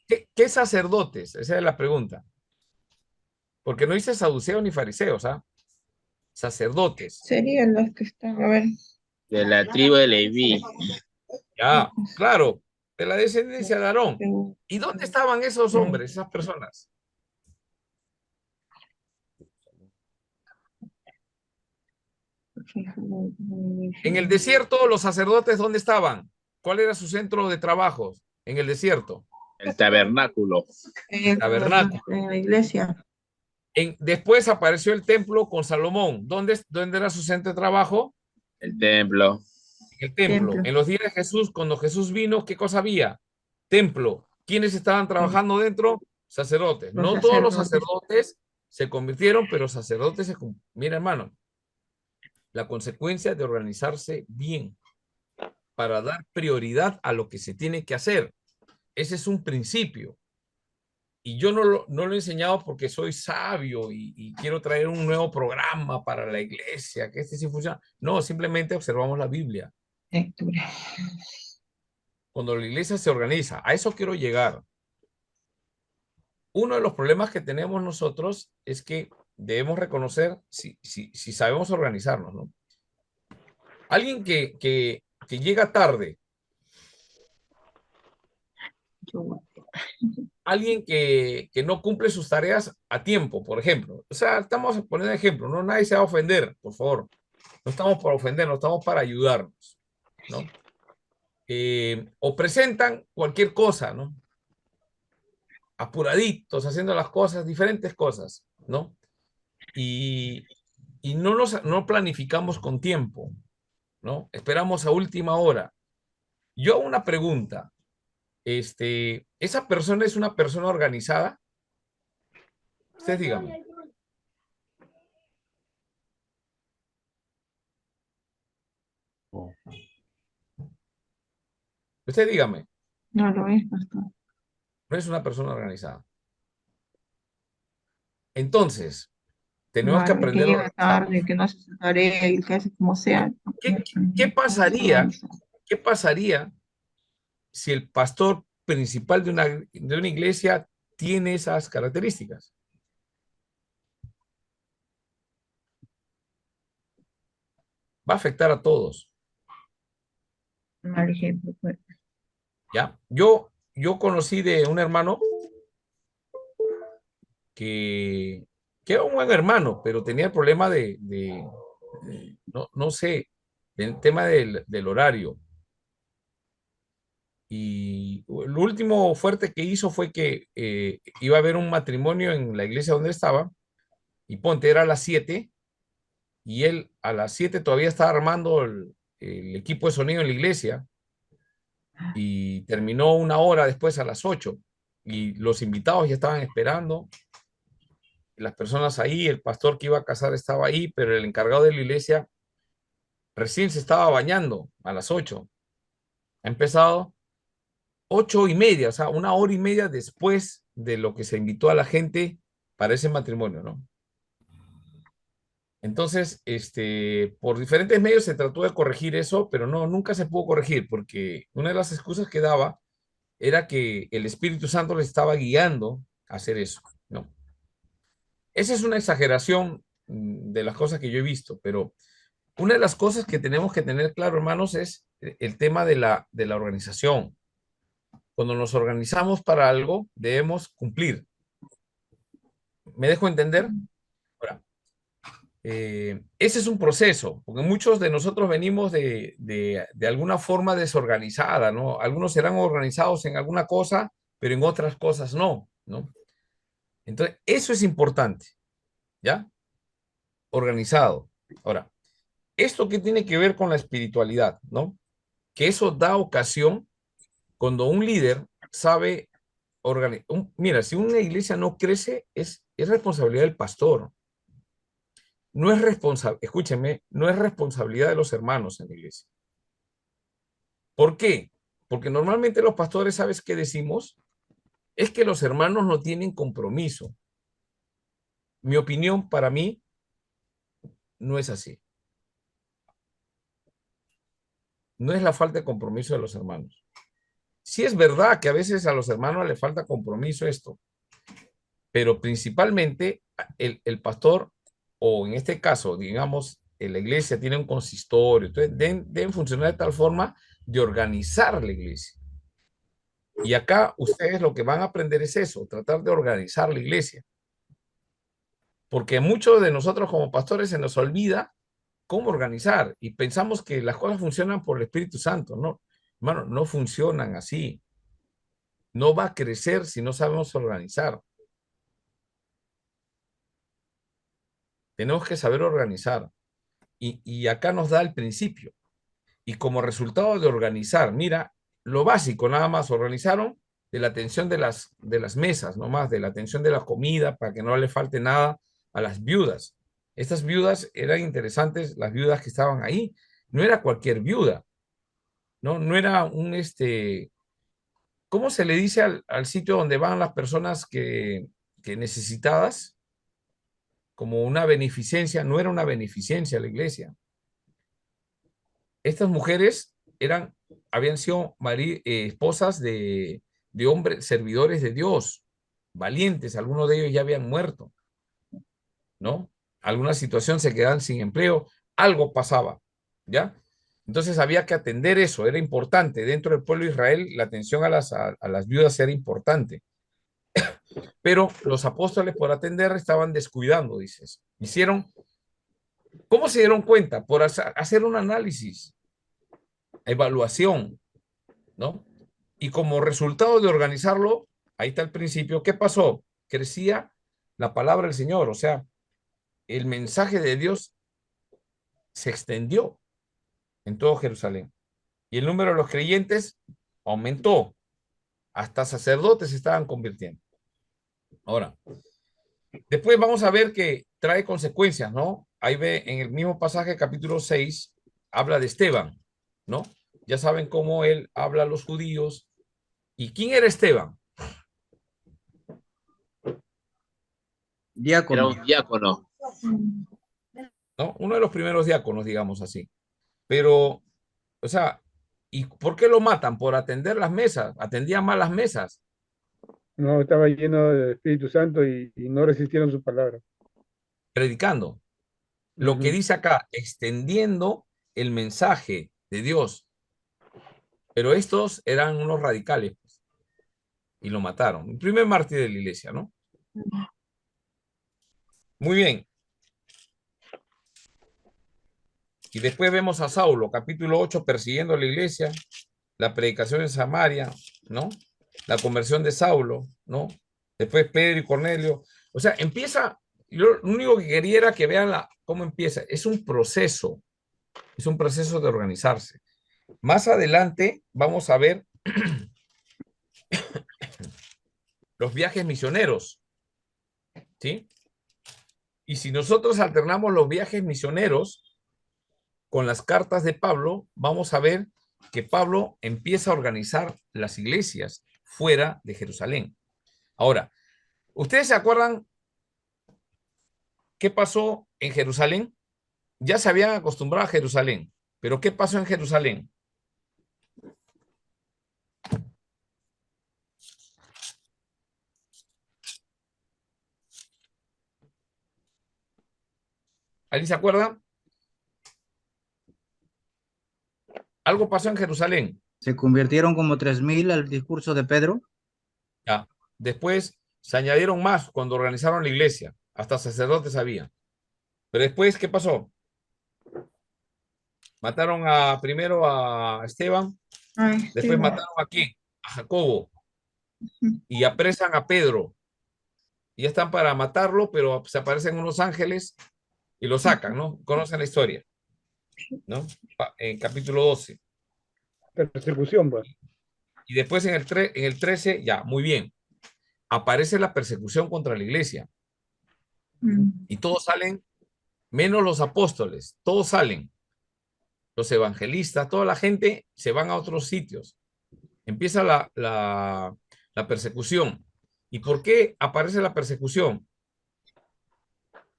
¿Qué sacerdotes? Esa es la pregunta. Porque no dice saduceos ni fariseos, ¿ah? Sacerdotes. Serían los que están, a ver. De la tribu de Leví. Ya, claro, de la descendencia de Aarón. ¿Y dónde estaban esos hombres, esas personas? En el desierto, los sacerdotes, ¿dónde estaban? ¿Cuál era su centro de trabajo en el desierto? El tabernáculo. Tabernáculo. En la iglesia. Después apareció el templo con Salomón. ¿Dónde era su centro de trabajo? El templo. El templo. En los días de Jesús, cuando Jesús vino, ¿qué cosa había? Templo. ¿Quiénes estaban trabajando dentro? Sacerdotes. No todos los sacerdotes se convirtieron, pero sacerdotes se... Mira, hermano, la consecuencia de organizarse bien para dar prioridad a lo que se tiene que hacer. Ese es un principio. Y yo no lo he enseñado porque soy sabio y quiero traer un nuevo programa para la iglesia, que este sí funciona. No, simplemente observamos la Biblia. Lectura. Cuando la iglesia se organiza, a eso quiero llegar. Uno de los problemas que tenemos nosotros es que debemos reconocer si sabemos organizarnos, ¿no? Alguien que llega tarde, alguien que no cumple sus tareas a tiempo, por ejemplo. O sea, estamos poniendo ejemplo, ¿no? Nadie se va a ofender, por favor. No estamos para ofender, no estamos para ayudarnos, ¿no? O presentan cualquier cosa, ¿no? Apuraditos, haciendo las cosas, diferentes cosas, ¿no? Y no planificamos con tiempo, ¿no? Esperamos a última hora. Yo hago una pregunta. ¿Esa persona es una persona organizada? Ustedes díganme. Usted dígame. No lo es, pastor. No es una persona organizada. Entonces, tenemos que aprender. Que llega tarde, que no hace su tarea y que hace como sea. ¿Qué pasaría si el pastor principal de una iglesia tiene esas características? Va a afectar a todos. Mal ejemplo, pues. ¿Ya? Yo conocí de un hermano que era un buen hermano, pero tenía el problema no sé, del tema del horario. Y lo último fuerte que hizo fue que iba a haber un matrimonio en la iglesia donde estaba, y ponte, era a las 7, y él a las 7 todavía estaba armando el equipo de sonido en la iglesia, y terminó una hora después a las 8, y los invitados ya estaban esperando, las personas ahí, el pastor que iba a casar estaba ahí, pero el encargado de la iglesia recién se estaba bañando a las 8. Ha empezado 8:30, o sea, 1 hora y media después de lo que se invitó a la gente para ese matrimonio, ¿no? Entonces, por diferentes medios se trató de corregir eso, pero no, nunca se pudo corregir, porque una de las excusas que daba era que el Espíritu Santo les estaba guiando a hacer eso, ¿no? Esa es una exageración de las cosas que yo he visto, pero una de las cosas que tenemos que tener claro, hermanos, es el tema de la organización. Cuando nos organizamos para algo, debemos cumplir. ¿Me dejo entender? Ahora, ese es un proceso, porque muchos de nosotros venimos de alguna forma desorganizada, ¿no? Algunos serán organizados en alguna cosa, pero en otras cosas no, ¿no? Entonces, eso es importante, ¿ya? Organizado. Ahora, ¿esto qué tiene que ver con la espiritualidad, no? Que eso da ocasión cuando un líder sabe mira, si una iglesia no crece, es responsabilidad del pastor. No es escúchenme, no es responsabilidad de los hermanos en la iglesia. ¿Por qué? Porque normalmente los pastores, ¿sabes qué decimos? Es que los hermanos no tienen compromiso. Mi opinión, para mí, no es así. No es la falta de compromiso de los hermanos. Sí es verdad que a veces a los hermanos les falta compromiso esto, pero principalmente el pastor, o en este caso, digamos, en la iglesia tiene un consistorio, entonces deben funcionar de tal forma de organizar la iglesia. Y acá ustedes lo que van a aprender es eso, tratar de organizar la iglesia. Porque muchos de nosotros como pastores se nos olvida cómo organizar y pensamos que las cosas funcionan por el Espíritu Santo. No, hermano, no funcionan así. No va a crecer si no sabemos organizar. Tenemos que saber organizar. Y acá nos da el principio. Y como resultado de organizar, mira, lo básico nada más, organizaron de la atención de las mesas, nomás, de la atención de la comida, para que no le falte nada a las viudas. Estas viudas eran interesantes, las viudas que estaban ahí. No era cualquier viuda, ¿no? No era ¿cómo se le dice al sitio donde van las personas que necesitadas? Como una beneficencia, no era una beneficencia la iglesia. Estas mujeres habían sido esposas de hombres, servidores de Dios, valientes, algunos de ellos ya habían muerto, ¿no? Alguna situación se quedaban sin empleo, algo pasaba, ¿ya? Entonces había que atender eso, era importante. Dentro del pueblo de Israel, la atención a las viudas era importante. Pero los apóstoles, por atender, estaban descuidando, dices. ¿Cómo se dieron cuenta? Por hacer un análisis, evaluación, ¿no? Y como resultado de organizarlo, ahí está el principio, ¿qué pasó? Crecía la palabra del Señor, o sea, el mensaje de Dios se extendió en todo Jerusalén. Y el número de los creyentes aumentó. Hasta sacerdotes se estaban convirtiendo. Ahora, después vamos a ver que trae consecuencias, ¿no? Ahí ve en el mismo pasaje, capítulo 6, habla de Esteban, ¿no? Ya saben cómo él habla a los judíos. ¿Y quién era Esteban? Diácono. Era un diácono. ¿No? Uno de los primeros diáconos, digamos así. Pero, o sea, ¿y por qué lo matan? Por atender las mesas. Atendían mal las mesas. No, estaba lleno del Espíritu Santo y no resistieron su palabra. Predicando. Lo que dice acá, extendiendo el mensaje de Dios. Pero estos eran unos radicales. Pues, y lo mataron. El primer mártir de la iglesia, ¿no? Muy bien. Y después vemos a Saulo, capítulo 8, persiguiendo a la iglesia, la predicación en Samaria, ¿no? La conversión de Saulo, ¿no? Después Pedro y Cornelio. O sea, empieza, yo lo único que quería era que vean cómo empieza. Es un proceso de organizarse. Más adelante vamos a ver los viajes misioneros, ¿sí? Y si nosotros alternamos los viajes misioneros con las cartas de Pablo, vamos a ver que Pablo empieza a organizar las iglesias fuera de Jerusalén. Ahora, ¿ustedes se acuerdan qué pasó en Jerusalén? Ya se habían acostumbrado a Jerusalén, pero ¿qué pasó en Jerusalén? ¿Alguien se acuerda? Algo pasó en Jerusalén. Se convirtieron como 3,000 al discurso de Pedro. Ya. Después se añadieron más cuando organizaron la iglesia. Hasta sacerdotes había. Pero después, ¿qué pasó? Mataron primero a Esteban. Después mataron a quién? A Jacobo. Y apresan a Pedro. Y ya están para matarlo, pero se aparecen unos ángeles y lo sacan, ¿no? Conocen la historia, ¿no? En capítulo 12. Persecución, pues. Y después en el 13, ya, muy bien. aparece la persecución contra la iglesia. Mm. Y todos salen, menos los apóstoles, todos salen. Los evangelistas, toda la gente se van a otros sitios. Empieza la persecución. ¿Y por qué aparece la persecución?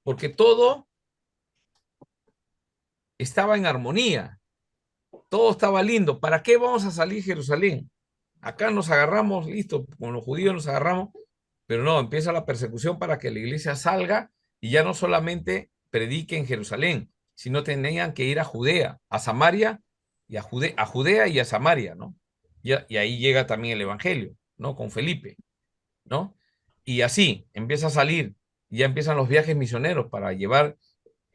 Porque todo estaba en armonía. Todo estaba lindo. ¿Para qué vamos a salir de Jerusalén? Acá nos agarramos, listo, con los judíos nos agarramos, pero no, empieza la persecución para que la iglesia salga y ya no solamente predique en Jerusalén, sino tenían que ir a Judea, a Samaria, y a Judea y a Samaria, ¿no? Y ahí llega también el evangelio, ¿no? Con Felipe, ¿no? Y así empieza a salir, ya empiezan los viajes misioneros para llevar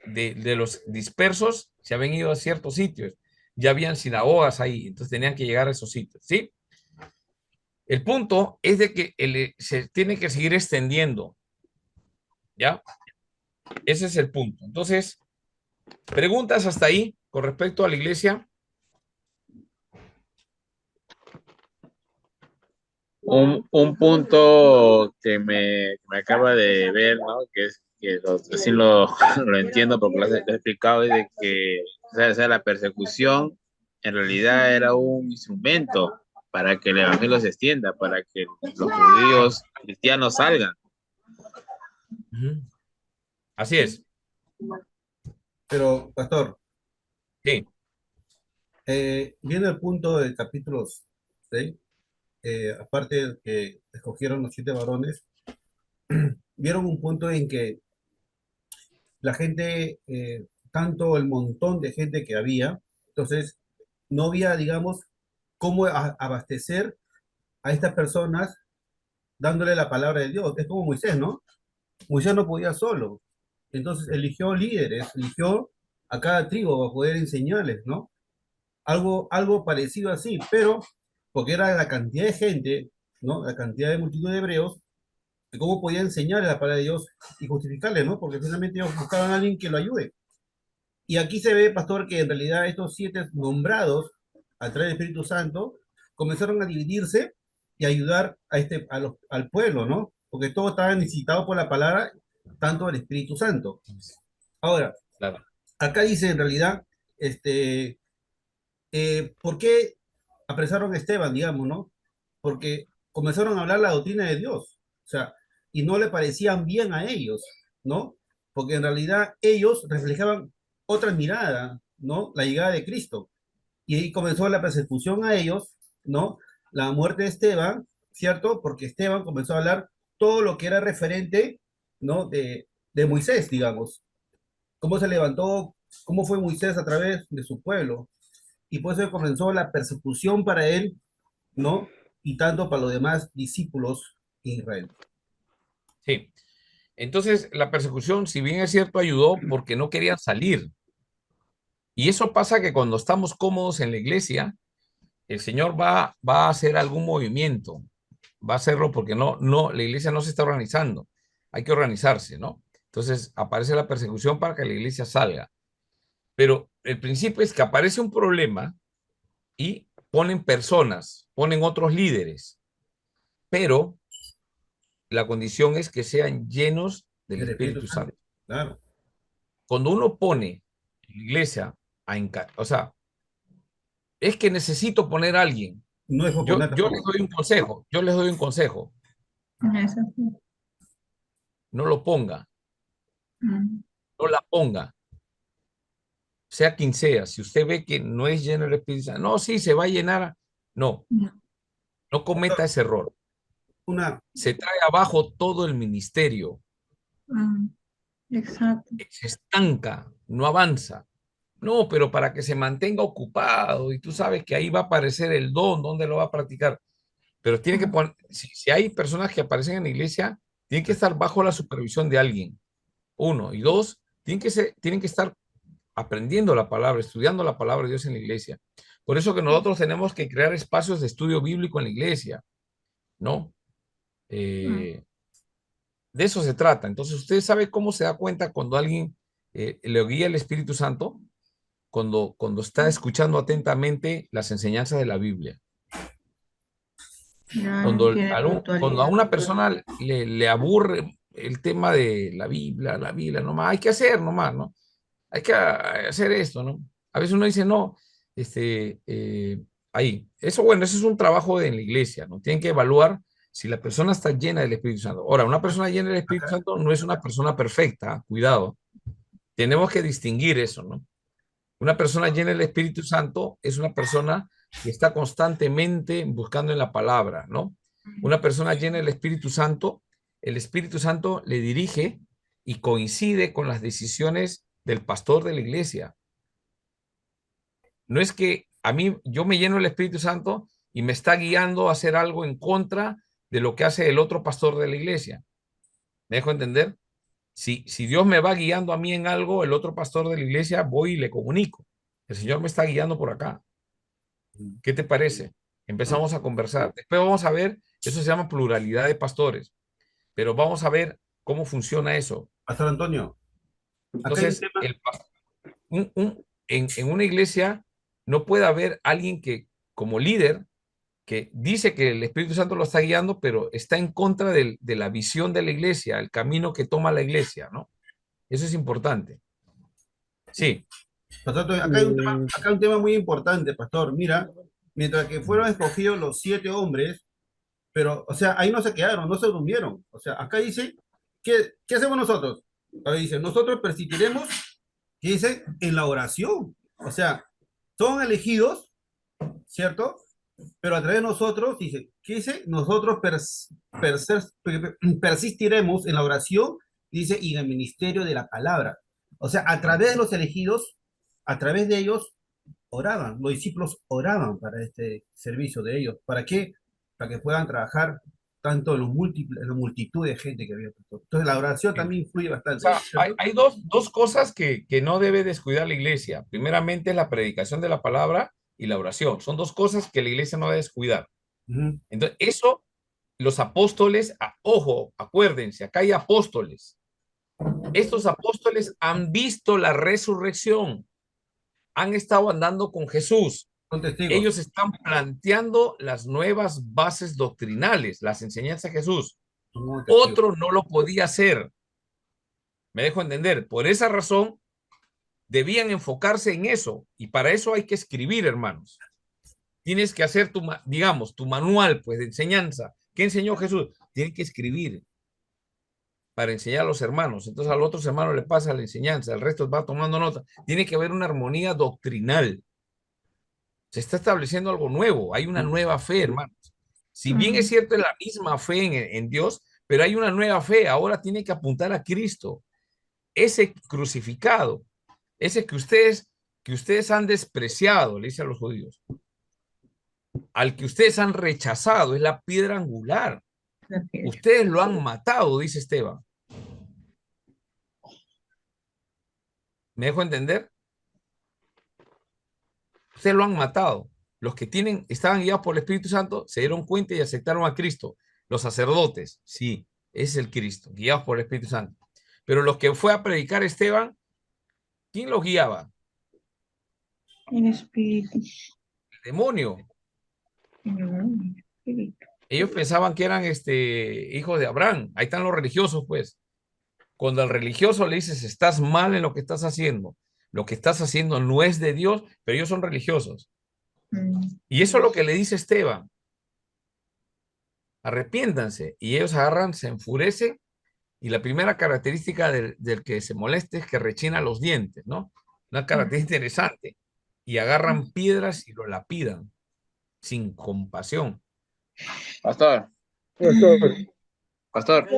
de los dispersos, se habían ido a ciertos sitios, ya habían sinagogas ahí, entonces tenían que llegar a esos sitios, ¿sí? El punto es de que se tiene que seguir extendiendo, ¿ya? Ese es el punto. Entonces, preguntas hasta ahí con respecto a la iglesia. Un punto que me acaba de ver, ¿no? Que es que así lo entiendo porque lo he explicado, es de que o sea, la persecución en realidad era un instrumento para que el evangelio se extienda, para que los judíos cristianos salgan. Así es. Pero, pastor, Sí. viendo el punto del capítulo 6, aparte de que escogieron los 7 varones, vieron un punto en que la gente, tanto el montón de gente que había, entonces no había, digamos, cómo abastecer a estas personas dándole la palabra de Dios. Es como Moisés, ¿no? Moisés no podía solo. Entonces eligió líderes, eligió a cada tribu para poder enseñarles, ¿no? Algo parecido así, pero porque era la cantidad de gente, ¿no? La cantidad de multitud de hebreos, de cómo podía enseñarle la palabra de Dios y justificarle, ¿no? Porque finalmente ellos buscaban a alguien que lo ayude. Y aquí se ve, pastor, que en realidad estos 7 nombrados a través del Espíritu Santo comenzaron a dividirse y ayudar al pueblo, ¿no? Porque todos estaban necesitados por la palabra, tanto del Espíritu Santo. Ahora, Claro. acá dice en realidad, ¿por qué apresaron a Esteban, digamos, ¿no? Porque comenzaron a hablar la doctrina de Dios, o sea, y no le parecían bien a ellos, ¿no? Porque en realidad ellos reflejaban otra mirada, ¿no? La llegada de Cristo. Y ahí comenzó la persecución a ellos, ¿no? La muerte de Esteban, ¿cierto? Porque Esteban comenzó a hablar todo lo que era referente, ¿no? De Moisés, digamos. Cómo se levantó, cómo fue Moisés a través de su pueblo. Y por eso comenzó la persecución para él, ¿no? Y tanto para los demás discípulos de Israel. Sí. Entonces, la persecución, si bien es cierto, ayudó porque no querían salir. Y eso pasa que cuando estamos cómodos en la iglesia, el Señor va a hacer algún movimiento. Va a hacerlo porque la iglesia no se está organizando. Hay que organizarse, ¿no? Entonces, aparece la persecución para que la iglesia salga. Pero el principio es que aparece un problema y ponen personas, ponen otros líderes, pero la condición es que sean llenos del El Espíritu Espíritu Santo. Santo. Claro. Cuando uno pone en la iglesia o sea, es que necesito poner a alguien. No es por Yo poner les doy un consejo, Eso sí. no lo ponga, Mm. no la ponga, sea quien sea. Si usted ve que no es lleno del Espíritu Santo, no, sí, se va a llenar. No, No. no cometa ese error. Una, Se trae abajo todo el ministerio, Mm. Exacto. se estanca, no avanza. No, pero para que se mantenga ocupado y tú sabes que ahí va a aparecer el don, ¿dónde lo va a practicar? Pero tiene que poner, si hay personas que aparecen en la iglesia, tienen que estar bajo la supervisión de alguien. Uno. Y dos, tienen que estar aprendiendo la palabra, estudiando la palabra de Dios en la iglesia. Por eso que nosotros tenemos que crear espacios de estudio bíblico en la iglesia, ¿no? De eso se trata. Entonces, ¿usted sabe cómo se da cuenta cuando alguien le guía el Espíritu Santo? Cuando está escuchando atentamente las enseñanzas de la Biblia. Ya no tiene Cuando a puntualidad. una persona le aburre el tema de la Biblia, nomás hay que hacer nomás, ¿no? Hay que hacer esto, ¿no? A veces uno dice, no, ahí. Eso, bueno, eso es un trabajo de la iglesia, ¿no? Tienen que evaluar si la persona está llena del Espíritu Santo. Ahora, una persona llena del Espíritu Santo no es una persona perfecta, cuidado. Tenemos que distinguir eso, ¿no? Una persona llena del Espíritu Santo es una persona que está constantemente buscando en la palabra, ¿no? Una persona llena del Espíritu Santo, el Espíritu Santo le dirige y coincide con las decisiones del pastor de la iglesia. No es que a mí yo me lleno del Espíritu Santo y me está guiando a hacer algo en contra de lo que hace el otro pastor de la iglesia. ¿Me dejo entender? Si Dios me va guiando a mí en algo, el otro pastor de la iglesia, voy y le comunico. El Señor me está guiando por acá. ¿Qué te parece? Empezamos a conversar. Después vamos a ver, eso se llama pluralidad de pastores, pero vamos a ver cómo funciona eso. Pastor Antonio, acá hay un Entonces, tema. en una iglesia no puede haber alguien que, como líder, que dice que el Espíritu Santo lo está guiando, pero está en contra de la visión de la iglesia, el camino que toma la iglesia, ¿no? Eso es importante. Sí. Pastor Antonio, acá hay un tema muy importante, pastor. Mira, mientras que fueron escogidos los 7 hombres, pero, o sea, ahí no se quedaron, no se durmieron. O sea, acá dice, ¿qué hacemos nosotros? Ahí dice, nosotros persistiremos, ¿qué dice? En la oración. O sea, son elegidos, ¿cierto? Pero a través de nosotros, dice, ¿qué dice? Nosotros persistiremos en la oración, dice, y en el ministerio de la palabra. O sea, a través de los elegidos, a través de ellos, oraban, los discípulos oraban para este servicio de ellos. ¿Para qué? Para que puedan trabajar tanto en la multitud de gente que había. Entonces la oración también influye O bastante. sea, hay dos cosas que no debe descuidar la iglesia. Primeramente, la predicación de la palabra y la oración. Son dos cosas que la iglesia no debe descuidar. Entonces, eso, los apóstoles, ojo, acuérdense, acá hay apóstoles. Estos apóstoles han visto la resurrección, han estado andando con Jesús. Ellos están planteando las nuevas bases doctrinales, las enseñanzas de Jesús. Otro no lo podía hacer. Me dejo entender. Por esa razón, debían enfocarse en eso. Y para eso hay que escribir, hermanos. Tienes que hacer digamos, tu manual, pues, de enseñanza. ¿Qué enseñó Jesús? Tienes que escribir para enseñar a los hermanos. Entonces, a los otros hermanos le pasa la enseñanza, el resto va tomando nota. Tiene que haber una armonía doctrinal. Se está estableciendo algo nuevo. Hay una nueva fe, hermanos. Si bien es cierto, es la misma fe en Dios, pero hay una nueva fe. Ahora tiene que apuntar a Cristo. Ese crucificado, ese que ustedes han despreciado, le dice a los judíos, al que ustedes han rechazado, es la piedra angular. Ustedes lo han matado, dice Esteban. ¿Me dejo entender? Ustedes lo han matado. Los que estaban guiados por el Espíritu Santo se dieron cuenta y aceptaron a Cristo. Los sacerdotes, sí, es el Cristo, guiados por el Espíritu Santo. Pero los que fue a predicar Esteban, ¿quién los guiaba? El espíritu. El demonio. El espíritu. Ellos pensaban que eran hijos de Abraham. Ahí están los religiosos, pues. Cuando al religioso le dices, estás mal en lo que estás haciendo, lo que estás haciendo no es de Dios, pero ellos son religiosos. Y eso es lo que le dice Esteban. Arrepiéntanse. Y ellos agarran, se enfurecen. Y la primera característica del que se moleste es que rechina los dientes, ¿no? Una característica interesante. Y agarran piedras y lo lapidan, sin compasión. Pastor. Pastor.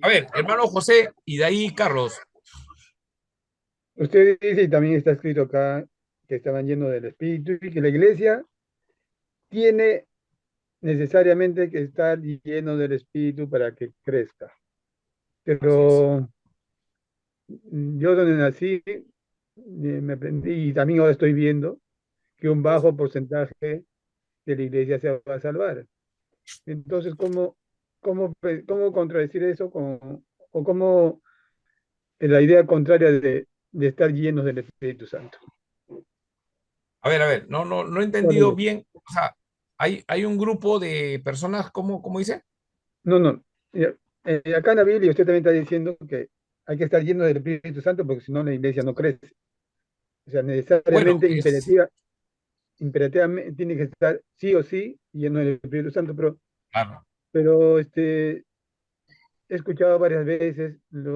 A ver, hermano José, y de ahí Carlos. Usted dice, y también está escrito acá, que estaban llenos del Espíritu y que la iglesia tiene necesariamente que estar lleno del Espíritu para que crezca. Pero yo donde nací, me aprendí, y también ahora estoy viendo, que un bajo porcentaje de la iglesia se va a salvar. Entonces, ¿cómo contradecir eso o cómo la idea contraria de estar llenos del Espíritu Santo? A ver, no he entendido bien. O sea, hay un grupo de personas, ¿cómo dice? No, no. Mira, acá en la Biblia usted también está diciendo que hay que estar lleno del Espíritu Santo porque si no la iglesia no crece. O sea, Bueno, necesariamente, imperativamente tiene que estar sí o sí lleno del Espíritu Santo, claro. pero he escuchado varias veces, me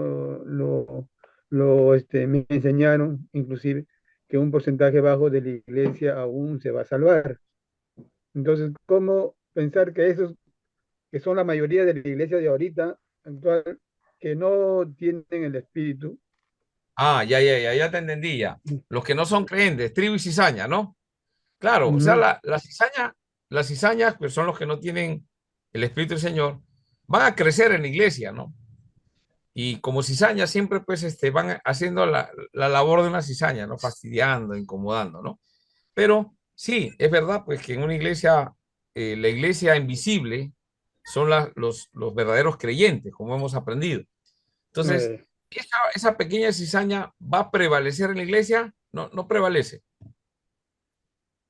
enseñaron inclusive que un porcentaje bajo de la iglesia aún se va a salvar. Entonces, ¿cómo pensar que esos que son la mayoría de la iglesia de ahorita, actual, que no tienen el espíritu? Ya te entendí ya. Los que no son creyentes, tribu y cizaña, ¿no? Claro, o sea, Ujú. las cizañas, pues son los que no tienen el Espíritu del Señor, van a crecer en la iglesia, ¿no? Y como cizaña siempre pues van haciendo la labor de una cizaña, ¿no? Fastidiando, incomodando, ¿no? Pero sí, es verdad pues que en una iglesia, la iglesia invisible son los verdaderos creyentes, como hemos aprendido. Entonces, Eh, esa pequeña cizaña va a prevalecer en la iglesia, no, no prevalece,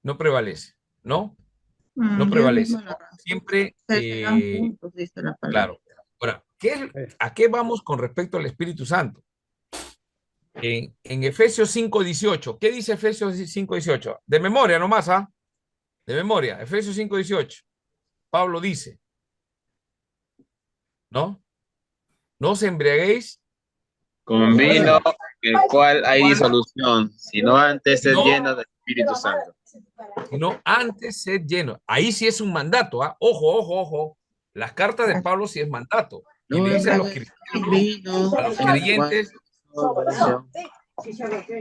no prevalece, ¿no? No Dios prevalece, mismo lo ¿no? arranca. Siempre, Crecerán juntos, dice la palabra. claro. Ahora, eh, ¿a qué vamos con respecto al Espíritu Santo? En Efesios 5:18, ¿qué dice Efesios 5:18? De memoria nomás, ¿ah? De memoria, Efesios 5:18. Pablo dice, ¿no? No os embriaguéis, Con ¿cómo vino, dice? en el cual hay disolución, sino antes es No, lleno del Espíritu Santo. sino antes sed lleno. Ahí sí es un mandato, ¿ah? Ojo, ojo, ojo. Las cartas de Pablo sí es mandato. Y No le dice a los embriaguez en cristianos, vino, a los en el cual creyentes, disolución,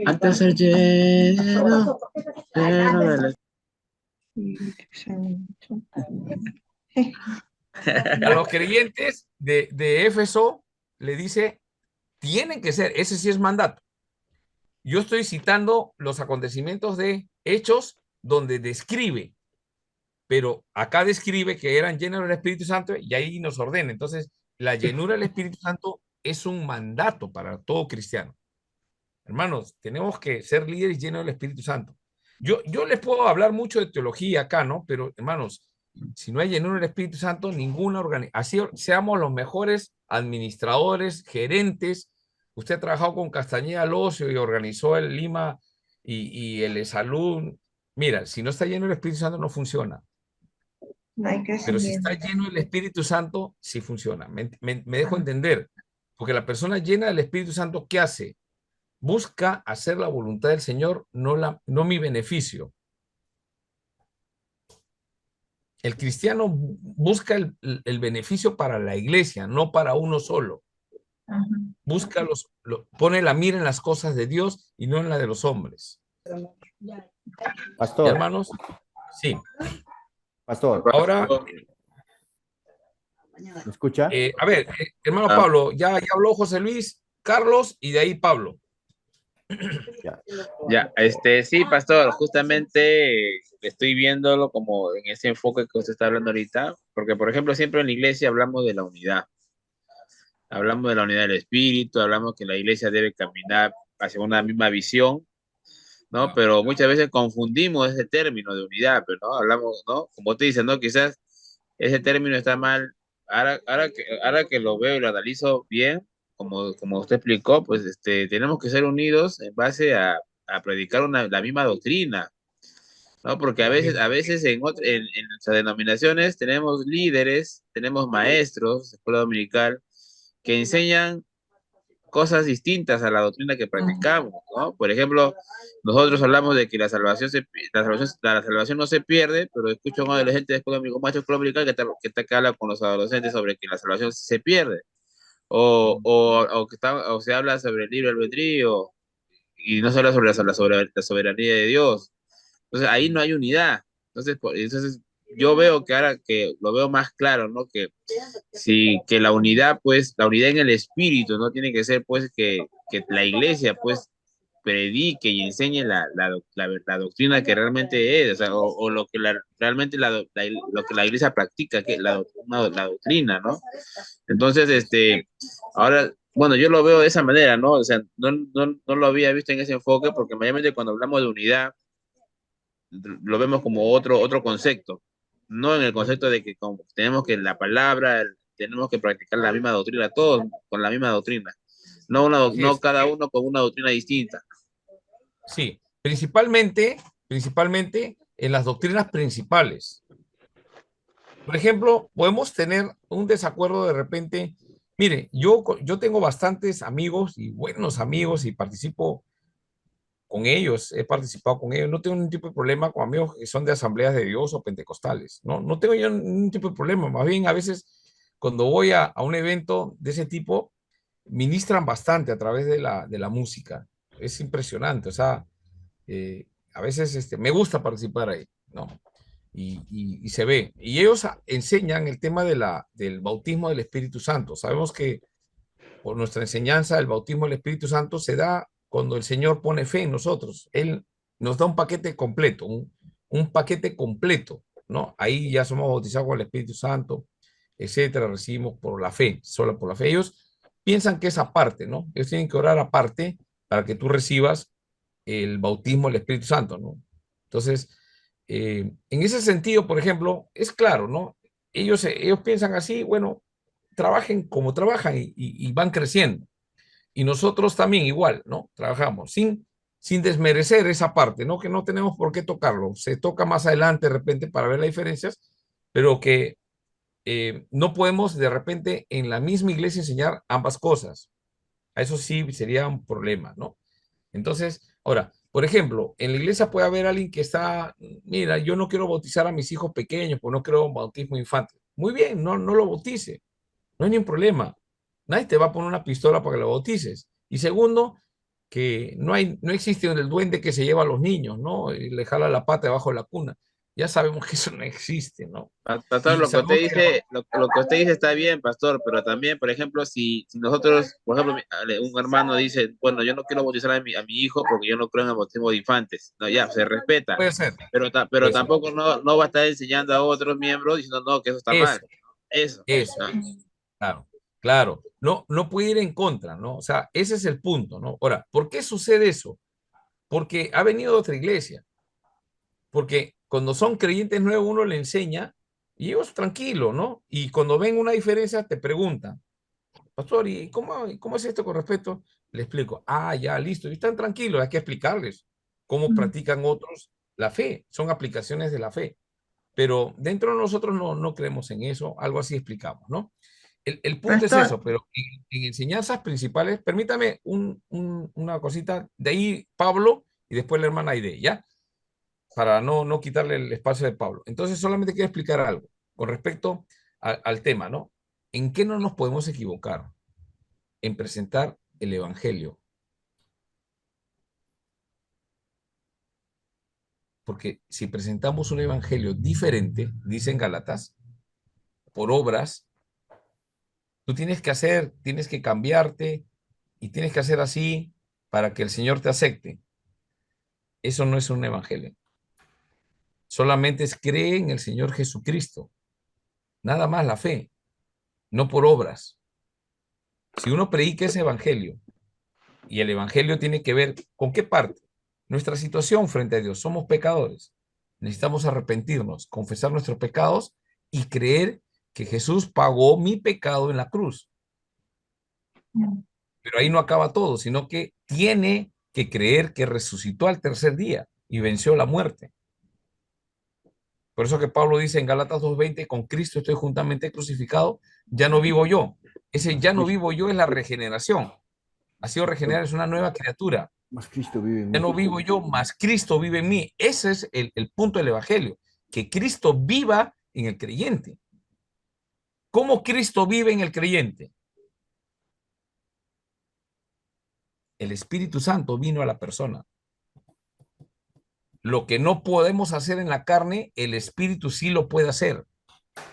antes de ser lleno, lleno del a los creyentes de Éfeso le dice, tienen que ser, ese sí es mandato. Yo estoy citando los acontecimientos de Hechos donde describe, pero acá describe que eran llenos del Espíritu Santo y ahí nos ordena. Entonces, la llenura del Espíritu Santo es un mandato para todo cristiano. Hermanos, tenemos que ser líderes llenos del Espíritu Santo. Yo les puedo hablar mucho de teología acá, ¿no? Pero, hermanos, si no hay llenura del Espíritu Santo, ninguna organización, así seamos los mejores administradores, gerentes. Usted ha trabajado con Castañeda Locio y organizó el Lima y el Salud. Mira, si no está lleno del Espíritu Santo, no funciona. No hay Pero si está crecimiento. lleno del Espíritu Santo, sí funciona. Me dejo entender. Porque la persona llena del Espíritu Santo, ¿qué hace? Busca hacer la voluntad del Señor, no mi beneficio. El cristiano busca el beneficio para la iglesia, no para uno solo. Ajá. Busca pone la mira en las cosas de Dios y no en la de los hombres. Pastor, Hermanos, sí. pastor, Ahora, ¿me escucha? a ver, hermano Pablo, ya habló José Luis, Carlos y de ahí Pablo. Ya. Ya, sí, pastor, justamente estoy viéndolo como en ese enfoque que usted está hablando ahorita, porque por ejemplo siempre en la iglesia hablamos de la unidad del espíritu, hablamos que la iglesia debe caminar hacia una misma visión, ¿no? Pero muchas veces confundimos ese término de unidad, pero no hablamos, ¿no? Como te dice, ¿no? Quizás ese término está mal. Ahora que lo veo y lo analizo bien, como usted explicó, pues tenemos que ser unidos en base a predicar la misma doctrina, ¿no? Porque a veces en nuestras denominaciones tenemos líderes, tenemos maestros de escuela dominical que enseñan cosas distintas a la doctrina que practicamos, ¿no? Por ejemplo, nosotros hablamos de que la salvación no se pierde, pero escucho a un adolescente después de mi macho dominical que habla con los adolescentes sobre que la salvación sí se pierde, o se habla sobre el libre albedrío y no se habla sobre la soberanía de Dios. Entonces ahí no hay unidad. Entonces yo veo que ahora que lo veo más claro, ¿no? Que sí, que la unidad, pues, la unidad en el espíritu, ¿no? Tiene que ser, pues, que la iglesia, pues, predique y enseñe la doctrina que realmente es, o sea, o lo que realmente lo que la iglesia practica, que la doctrina, ¿no? Entonces, ahora, bueno, yo lo veo de esa manera, ¿no? O sea, no lo había visto en ese enfoque, porque mayormente cuando hablamos de unidad, lo vemos como otro concepto. no en el concepto de que tenemos que la palabra, tenemos que practicar la misma doctrina, todos con la misma doctrina, Así no es. cada uno con una doctrina distinta. Sí, principalmente en las doctrinas principales. Por ejemplo, podemos tener un desacuerdo de repente. Mire, yo tengo bastantes amigos y buenos amigos y participo con ellos, he participado con ellos, no tengo ningún tipo de problema con amigos que son de asambleas de Dios o pentecostales, no tengo yo ningún tipo de problema, más bien a veces cuando voy a un evento de ese tipo, ministran bastante a través de la música, es impresionante, o sea, a veces me gusta participar ahí, ¿no? Y se ve, y ellos enseñan el tema del bautismo del Espíritu Santo, sabemos que por nuestra enseñanza, el bautismo del Espíritu Santo se da cuando el Señor pone fe en nosotros. Él nos da un paquete completo, un paquete completo, ¿no? Ahí ya somos bautizados con el Espíritu Santo, etcétera, recibimos por la fe, solo por la fe. Ellos piensan que es aparte, ¿no? Ellos tienen que orar aparte para que tú recibas el bautismo del Espíritu Santo, ¿no? Entonces, en ese sentido, por ejemplo, es claro, ¿no? Ellos piensan así, bueno, trabajen como trabajan y van creciendo. Y nosotros también igual, ¿no? Trabajamos sin desmerecer esa parte, ¿no? Que no tenemos por qué tocarlo. Se toca más adelante de repente para ver las diferencias, pero que no podemos de repente en la misma iglesia enseñar ambas cosas. A eso sí sería un problema, ¿no? Entonces, ahora, por ejemplo, en la iglesia puede haber alguien que está, mira, yo no quiero bautizar a mis hijos pequeños, pues no quiero un bautismo infantil. Muy bien, no lo bautice. No hay ningún problema. Nadie te va a poner una pistola para que lo bautices. Y segundo, que no existe el duende que se lleva a los niños, ¿no? Y le jala la pata debajo de la cuna. Ya sabemos que eso no existe, ¿no? Pastor, Y sabemos que lo que usted dice está bien, pastor, pero también, por ejemplo, si nosotros, por ejemplo, un hermano dice, bueno, yo no quiero bautizar a mi hijo porque yo no creo en el bautismo de infantes, no, ya, se respeta, puede ser, pero puede ser. tampoco no va a estar enseñando a otros miembros diciendo, no, que eso está mal. Eso, No. claro, claro. No puede ir en contra, ¿no? O sea, ese es el punto, ¿no? Ahora, ¿por qué sucede eso? Porque ha venido de otra iglesia. Porque cuando son creyentes nuevos, uno le enseña y ellos tranquilo, ¿no? Y cuando ven una diferencia, te preguntan, pastor, ¿y cómo es esto con respecto? Le explico, ya, listo, y están tranquilos, hay que explicarles cómo practican otros la fe, son aplicaciones de la fe. Pero dentro de nosotros no creemos en eso, algo así explicamos, ¿no? El punto es Pastor, eso, pero en enseñanzas principales, permítame una cosita, de ahí Pablo y después la hermana Aide, ¿ya? Para no quitarle el espacio de Pablo. Entonces, solamente quiero explicar algo con respecto al tema, ¿no? ¿En qué no nos podemos equivocar? En presentar el Evangelio. Porque si presentamos un Evangelio diferente, dicen Gálatas, por obras, tú tienes que cambiarte y tienes que hacer así para que el Señor te acepte. Eso no es un Evangelio. Solamente es cree en el Señor Jesucristo. Nada más la fe, no por obras. Si uno predica ese Evangelio, y el Evangelio tiene que ver con qué parte, nuestra situación frente a Dios, somos pecadores, necesitamos arrepentirnos, confesar nuestros pecados y creer que Jesús pagó mi pecado en la cruz. Pero ahí no acaba todo, sino que tiene que creer que resucitó al tercer día y venció la muerte. Por eso que Pablo dice en Gálatas 2:20, con Cristo estoy juntamente crucificado, ya no vivo yo. Ese ya no vivo yo es la regeneración. Ha sido regenerado, es una nueva criatura. Más Cristo vive en Ya mí. no vivo yo, más Cristo vive en mí. Ese es el punto del Evangelio, que Cristo viva en el creyente. ¿Cómo Cristo vive en el creyente? El Espíritu Santo vino a la persona. Lo que no podemos hacer en la carne, el Espíritu sí lo puede hacer,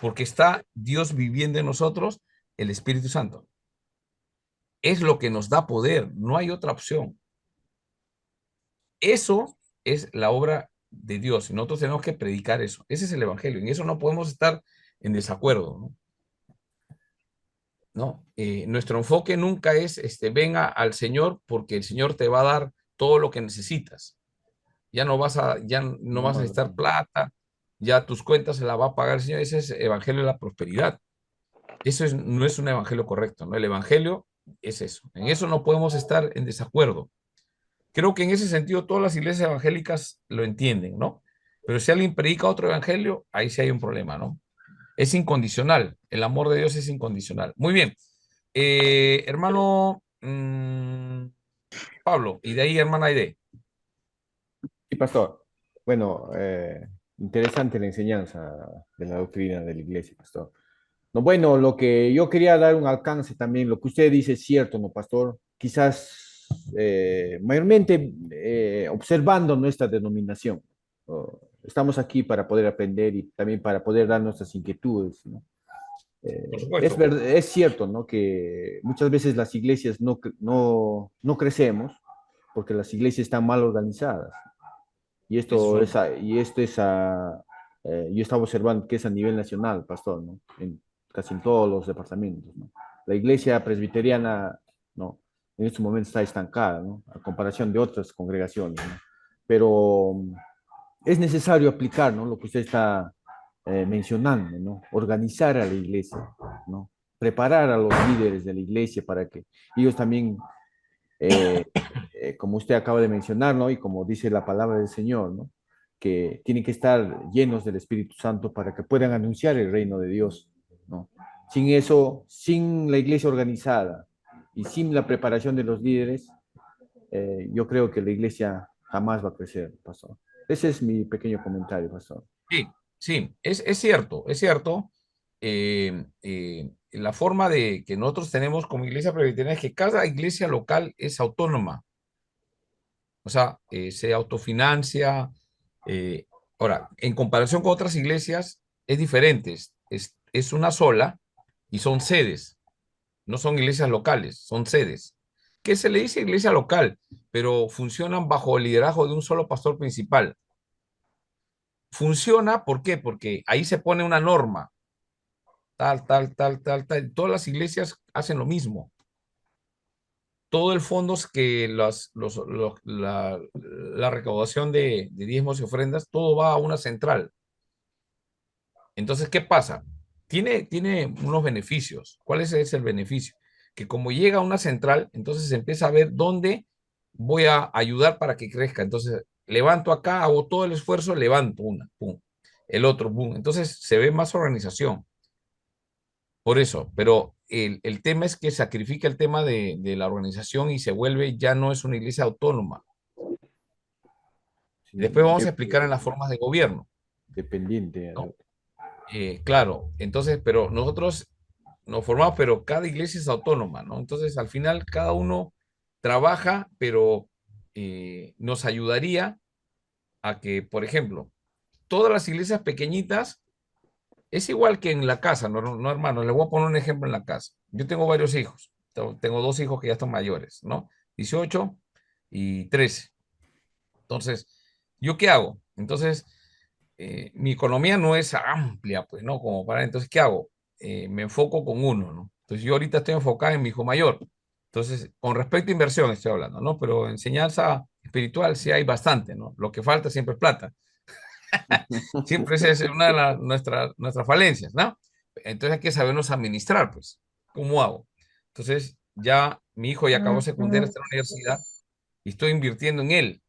porque está Dios viviendo en nosotros, el Espíritu Santo. Es lo que nos da poder, no hay otra opción. Eso es la obra de Dios y nosotros tenemos que predicar eso. Ese es el Evangelio. En eso no podemos estar en desacuerdo, ¿no? ¿No? Nuestro enfoque nunca es venga al Señor porque el Señor te va a dar todo lo que necesitas. Ya no vas a necesitar plata, ya tus cuentas se las va a pagar el Señor. Ese es el evangelio de la prosperidad. No es un evangelio correcto, ¿no? El evangelio es eso. En eso no podemos estar en desacuerdo. Creo que en ese sentido todas las iglesias evangélicas lo entienden, ¿no? Pero si alguien predica otro evangelio, ahí sí hay un problema, ¿no? Es incondicional. El amor de Dios es incondicional. Muy bien. Hermano Pablo, y de ahí hermana Aide. Sí, pastor. Bueno, interesante la enseñanza de la doctrina de la iglesia, pastor. No, bueno, lo que yo quería dar un alcance también, lo que usted dice es cierto, ¿no, pastor? Quizás mayormente observando nuestra denominación. Estamos aquí para poder aprender y también para poder dar nuestras inquietudes, ¿no? Por supuesto. Es cierto, ¿no? Que muchas veces las iglesias no crecemos porque las iglesias están mal organizadas. Y esto es, yo estaba observando que es a nivel nacional, pastor, ¿no? Casi en todos los departamentos, ¿no? La iglesia presbiteriana, ¿no? En este momento está estancada, ¿no? A comparación de otras congregaciones, ¿no? Pero es necesario aplicar, ¿no? Lo que usted está mencionando, ¿no? Organizar a la iglesia, ¿no? Preparar a los líderes de la iglesia para que ellos también como usted acaba de mencionar, ¿no? Y como dice la palabra del Señor, ¿no? Que tienen que estar llenos del Espíritu Santo para que puedan anunciar el reino de Dios, ¿no? Sin eso, sin la iglesia organizada y sin la preparación de los líderes, yo creo que la iglesia jamás va a crecer, pastor. Ese es mi pequeño comentario, pastor. Sí, sí, es cierto, es cierto. La forma de que nosotros tenemos como iglesia presbiteriana es que cada iglesia local es autónoma, o sea, se autofinancia. Ahora, en comparación con otras iglesias, es diferente, es una sola y son sedes, no son iglesias locales, son sedes. ¿Qué se le dice iglesia local? Pero funcionan bajo el liderazgo de un solo pastor principal. Funciona, ¿por qué? Porque ahí se pone una norma, tal, tal, tal, tal, tal. Todas las iglesias hacen lo mismo. Todo el fondo es que la recaudación de diezmos y ofrendas, todo va a una central. Entonces, ¿qué pasa? Tiene unos beneficios. ¿Cuál es el beneficio? Que como llega a una central, entonces se empieza a ver dónde voy a ayudar para que crezca. Entonces, levanto acá, hago todo el esfuerzo, levanto una, pum, el otro, pum. Entonces, se ve más organización. Por eso, pero el tema es que sacrifica el tema de la organización y se vuelve, ya no es una iglesia autónoma. Sí, Después vamos a explicar en las formas de gobierno, dependiente. ¿no? Claro, entonces, pero nosotros nos formamos, pero cada iglesia es autónoma, ¿no? Entonces, al final, cada uno trabaja, pero nos ayudaría a que, por ejemplo, todas las iglesias pequeñitas es igual que en la casa, no, hermano, le voy a poner un ejemplo en la casa. Yo tengo varios hijos, tengo dos hijos que ya están mayores, ¿no? 18 y 13. Entonces, ¿yo qué hago? Entonces, mi economía no es amplia, pues, ¿no? Como para, entonces, ¿qué hago? Me enfoco con uno, ¿no? Entonces, yo ahorita estoy enfocado en mi hijo mayor. Entonces, con respecto a inversión estoy hablando, ¿no? Pero enseñanza espiritual sí hay bastante, ¿no? Lo que falta siempre es plata. Siempre esa es una de nuestras falencias, ¿no? Entonces hay que sabernos administrar, pues. ¿Cómo hago? Entonces, ya mi hijo ya acabó secundaria, está en la universidad y estoy invirtiendo en él.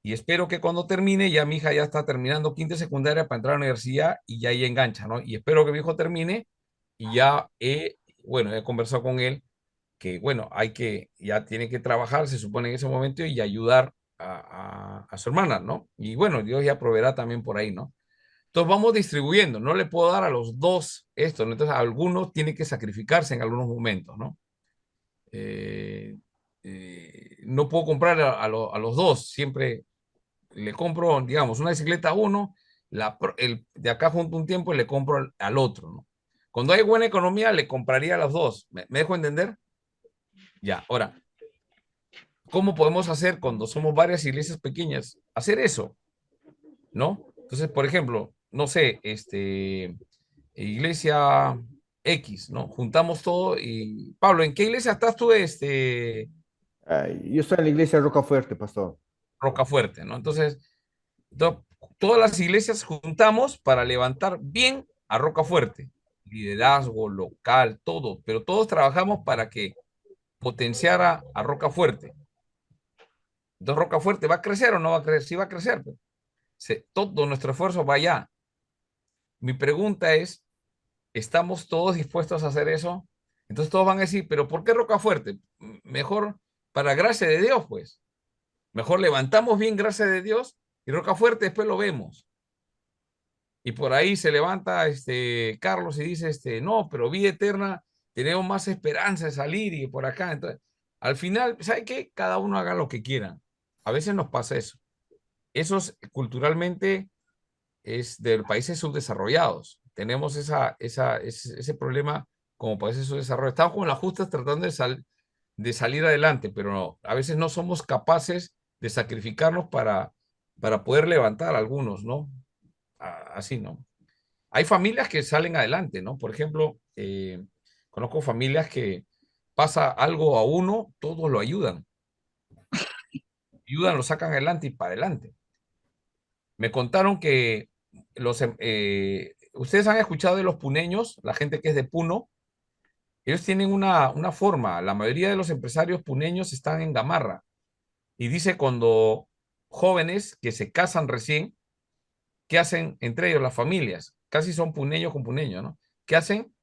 Y espero que cuando termine, ya mi hija ya está terminando quinta secundaria para entrar a la universidad y ya ahí engancha, ¿no? Y espero que mi hijo termine y ya bueno, he conversado con él que, bueno, ya tiene que trabajar, se supone en ese momento, y ayudar a su hermana, ¿no? Y bueno, Dios ya proveerá también por ahí, ¿no? Entonces vamos distribuyendo, no le puedo dar a los dos esto, ¿no? Entonces algunos tienen que sacrificarse en algunos momentos, ¿no? No puedo comprar a los dos, siempre le compro, digamos, una bicicleta a uno, de acá junto un tiempo y le compro al otro, ¿no? Cuando hay buena economía, le compraría a los dos. ¿Me dejo entender? Ya, ahora, ¿cómo podemos hacer cuando somos varias iglesias pequeñas? Hacer eso, ¿no? Entonces, por ejemplo, no sé, iglesia X, ¿no? Juntamos todo y, Pablo, ¿en qué iglesia estás tú, Yo estoy en la iglesia Rocafuerte, pastor. Rocafuerte, ¿no? Entonces, todas las iglesias juntamos para levantar bien a Rocafuerte, liderazgo local, todo, pero todos trabajamos para que potenciara a Rocafuerte. Entonces, Rocafuerte va a crecer o no va a crecer, sí va a crecer, pues. Todo nuestro esfuerzo va allá. Mi pregunta es, ¿estamos todos dispuestos a hacer eso? Entonces todos van a decir, ¿pero por qué Rocafuerte? Mejor para gracia de Dios, pues. Mejor levantamos bien gracia de Dios y Rocafuerte después lo vemos. Y por ahí se levanta Carlos y dice, no, pero vida eterna, tenemos más esperanza de salir y por acá. Entonces, al final, ¿sabe qué? Cada uno haga lo que quiera. A veces nos pasa eso. Eso es, culturalmente es de países subdesarrollados. Tenemos ese problema como países subdesarrollados. Estamos con las justas tratando de salir adelante, pero a veces no somos capaces de sacrificarnos para poder levantar a algunos, ¿no? Así, ¿no? Hay familias que salen adelante, ¿no? Por ejemplo, conozco familias que pasa algo a uno, todos lo ayudan. Ayudan, lo sacan adelante y para adelante. Me contaron que ustedes han escuchado de los puneños, la gente que es de Puno, ellos tienen una forma, la mayoría de los empresarios puneños están en Gamarra, y dice cuando jóvenes que se casan recién, ¿qué hacen entre ellos las familias? Casi son puneños con puneños, ¿no? ¿Qué hacen?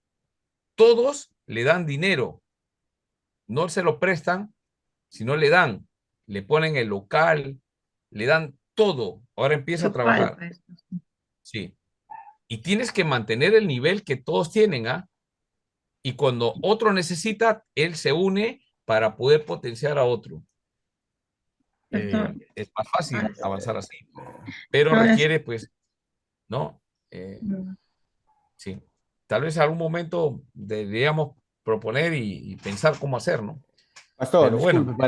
Todos le dan dinero, no se lo prestan, sino le dan, le ponen el local, le dan todo, ahora empieza a trabajar. Sí. Y tienes que mantener el nivel que todos tienen, ¿ah? Y cuando otro necesita, él se une para poder potenciar a otro. Es más fácil avanzar así, pero requiere, pues, ¿no? Sí. Tal vez en algún momento deberíamos proponer y pensar cómo hacer, ¿no? Pastor, Pero bueno. disculpe,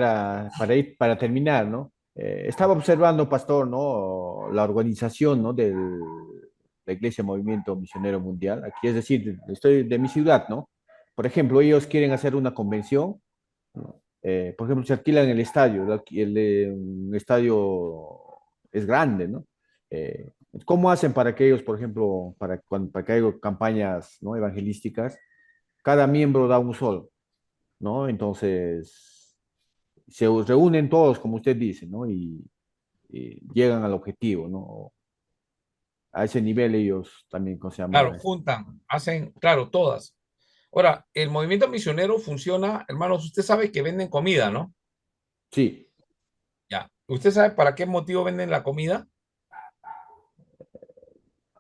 para terminar, ¿no? Estaba observando, Pastor, ¿no? La organización, ¿no? De la Iglesia Movimiento Misionero Mundial. Aquí, es decir, estoy de mi ciudad, ¿no? Por ejemplo, ellos quieren hacer una convención, ¿no? Por ejemplo, se alquilan el estadio, un estadio es grande, ¿no? ¿Cómo hacen para que ellos, por ejemplo, para que haya campañas, ¿no? evangelísticas, cada miembro da un sol, ¿no? Entonces, se reúnen todos, como usted dice, ¿no? Y llegan al objetivo, ¿no? A ese nivel ellos también, ¿cómo se llama? Claro, juntan, hacen, claro, todas. Ahora, el movimiento misionero funciona, hermanos, usted sabe que venden comida, ¿no? Sí. Ya. ¿Usted sabe para qué motivo venden la comida?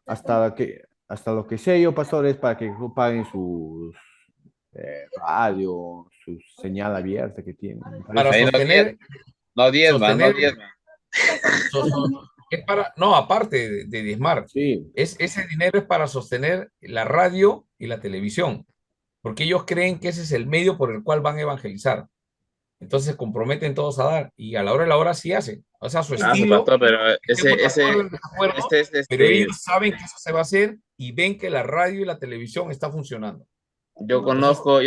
Hasta lo que sé yo, pastor, es para que paguen sus radio, su señal abierta que tienen. Para Ahí sostener, no diezma. es para, no, aparte de diezmar, Sí. ese dinero es para sostener la radio y la televisión, porque ellos creen que ese es el medio por el cual van a evangelizar. Entonces se comprometen todos a dar y a la hora de la hora sí hacen. O sea, su estilo, pastor, pero estemos de acuerdo en desacuerdo, es pero ellos saben que eso se va a hacer y ven que la radio y la televisión está funcionando. yo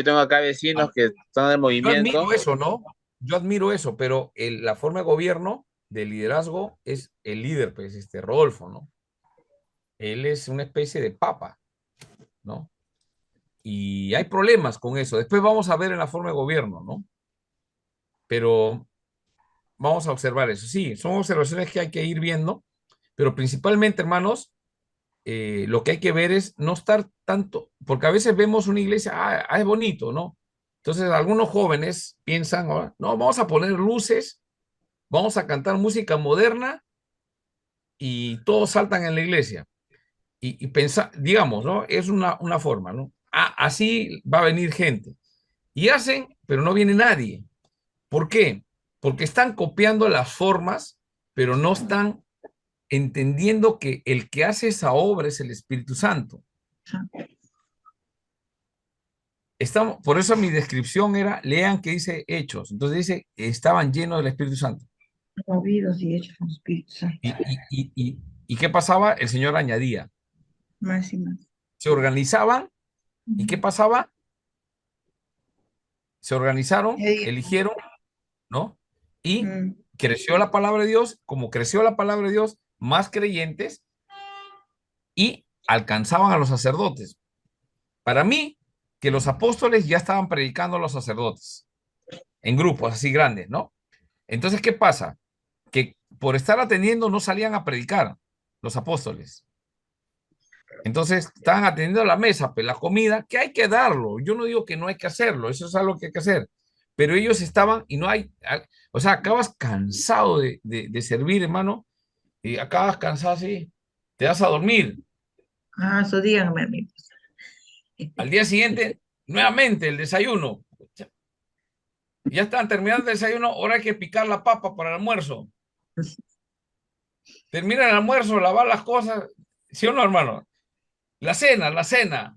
tengo acá vecinos que están en Yo movimiento. admiro eso, ¿no? Yo admiro eso, pero la forma de gobierno, de liderazgo, es el líder, pues, Rodolfo, ¿no? Él es una especie de papa, ¿no? Y hay problemas con eso. Después vamos a ver en la forma de gobierno, ¿no? Pero vamos a observar eso. Sí, son observaciones que hay que ir viendo, pero principalmente, hermanos, lo que hay que ver es no estar tanto, porque a veces vemos una iglesia, es bonito, ¿no? Entonces algunos jóvenes piensan, no, vamos a poner luces, vamos a cantar música moderna y todos saltan en la iglesia. Y pensar, digamos, ¿no? Es una forma, ¿no? Así va a venir gente. Y hacen, pero no viene nadie. ¿Por qué? Porque están copiando las formas, pero no están entendiendo que el que hace esa obra es el Espíritu Santo. Por eso mi descripción era, lean que dice Hechos. Entonces dice, estaban llenos del Espíritu Santo. Movidos y hechos con Espíritu Santo. ¿Y qué pasaba? El Señor añadía. Más y más. Se organizaban. ¿Y qué pasaba? Se organizaron, eligieron, ¿no? Y creció la palabra de Dios. Como creció la palabra de Dios, más creyentes y alcanzaban a los sacerdotes. Para mí, que los apóstoles ya estaban predicando a los sacerdotes en grupos así grandes, ¿no? Entonces, ¿qué pasa? Que por estar atendiendo no salían a predicar los apóstoles. Entonces, estaban atendiendo la mesa, pues la comida, que hay que darlo. Yo no digo que no hay que hacerlo, eso es algo que hay que hacer. Pero ellos estaban y no hay, o sea, acabas cansado de servir, hermano, y acabas cansado así, te vas a dormir. Ah, eso díganme, amigos. Al día siguiente, nuevamente el desayuno. Ya están terminando el desayuno, ahora hay que picar la papa para el almuerzo. Termina el almuerzo, lavar las cosas, ¿sí o no, hermano? La cena.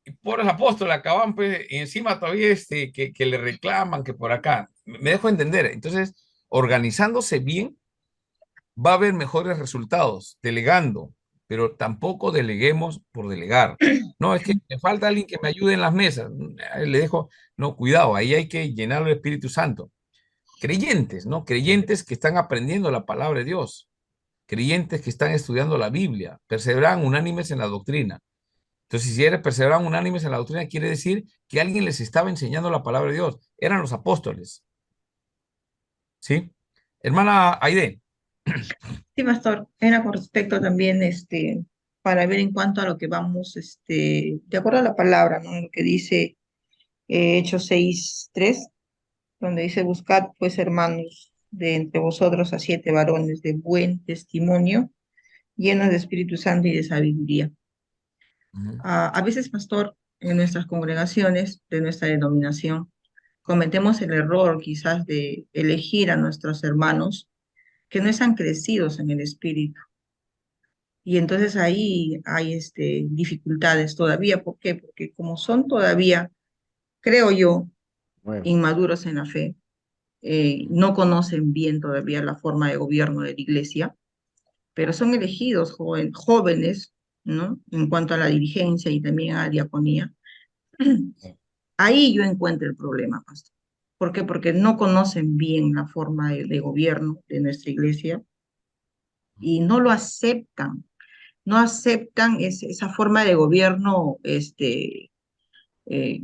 Y pobres apóstoles acaban, pues, y encima todavía que le reclaman que por acá. Me dejo entender. Entonces, organizándose bien, va a haber mejores resultados, delegando, pero tampoco deleguemos por delegar. No, es que me falta alguien que me ayude en las mesas. Le dejo, no, cuidado, ahí hay que llenar el Espíritu Santo. Creyentes, ¿no? Creyentes que están aprendiendo la palabra de Dios. Creyentes que están estudiando la Biblia, perseveran unánimes en la doctrina. Entonces, si eres perseveran unánimes en la doctrina, quiere decir que alguien les estaba enseñando la palabra de Dios. Eran los apóstoles. ¿Sí? Hermana Aide. Sí, pastor, era con respecto también, para ver en cuanto a lo que vamos, de acuerdo a la palabra, ¿no? Lo que dice Hechos 6:3, donde dice, buscad pues, hermanos, de entre vosotros a 7 varones de buen testimonio, llenos de Espíritu Santo y de sabiduría. A veces, pastor, en nuestras congregaciones, de nuestra denominación, cometemos el error quizás de elegir a nuestros hermanos que no están crecidos en el Espíritu. Y entonces ahí hay dificultades todavía. ¿Por qué? Porque como son todavía, creo yo, Bueno, inmaduros en la fe, no conocen bien todavía la forma de gobierno de la iglesia, pero son elegidos jóvenes, ¿no? En cuanto a la dirigencia y también a la diaconía. Ahí yo encuentro el problema, pastor. ¿Por qué? Porque no conocen bien la forma de gobierno de nuestra iglesia y no lo aceptan. No aceptan esa forma de gobierno eh,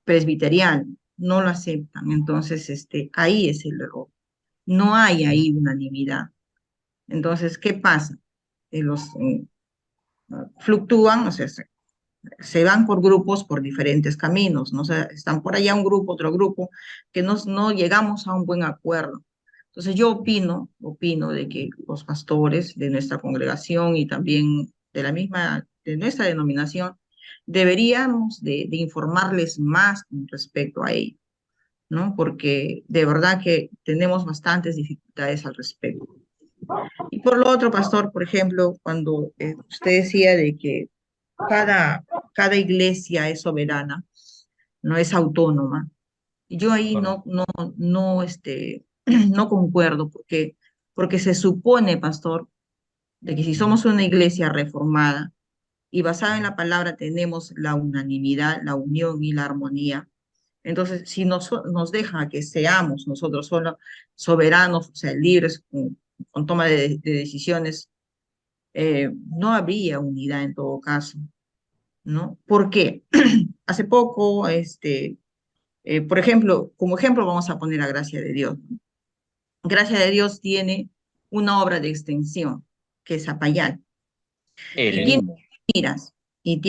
presbiteriano, no lo aceptan. Entonces, ahí es el error. No hay ahí unanimidad. Entonces, ¿qué pasa? Los fluctúan, o sea, se van por grupos por diferentes caminos, ¿no? O sea, están por allá un grupo, otro grupo, que no llegamos a un buen acuerdo. Entonces yo opino de que los pastores de nuestra congregación y también de nuestra denominación, deberíamos de informarles más con respecto a ello, ¿no? Porque de verdad que tenemos bastantes dificultades al respecto. Y por lo otro, pastor, por ejemplo, cuando usted decía de que cada iglesia es soberana, no es autónoma. Y yo ahí no concuerdo, porque se supone, pastor, de que si somos una iglesia reformada y basada en la palabra tenemos la unanimidad, la unión y la armonía, entonces si nos deja que seamos nosotros solo soberanos, o sea, libres con toma de decisiones, no habría unidad en todo caso, ¿no? ¿Por qué? Hace poco, por ejemplo, como ejemplo vamos a poner a Gracia de Dios. Gracia de Dios tiene una obra de extensión, que es Zapayán, y tiene miras, y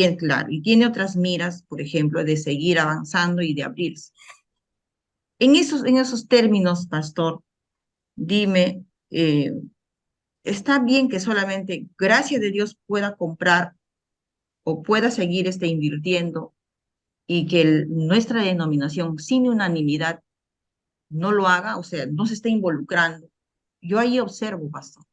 tiene otras miras, por ejemplo, de seguir avanzando y de abrirse. En esos términos, pastor, dime, ¿está bien que solamente Gracia de Dios pueda comprar o pueda seguir invirtiendo y que nuestra denominación sin unanimidad no lo haga, o sea, no se esté involucrando? Yo ahí observo, pastor.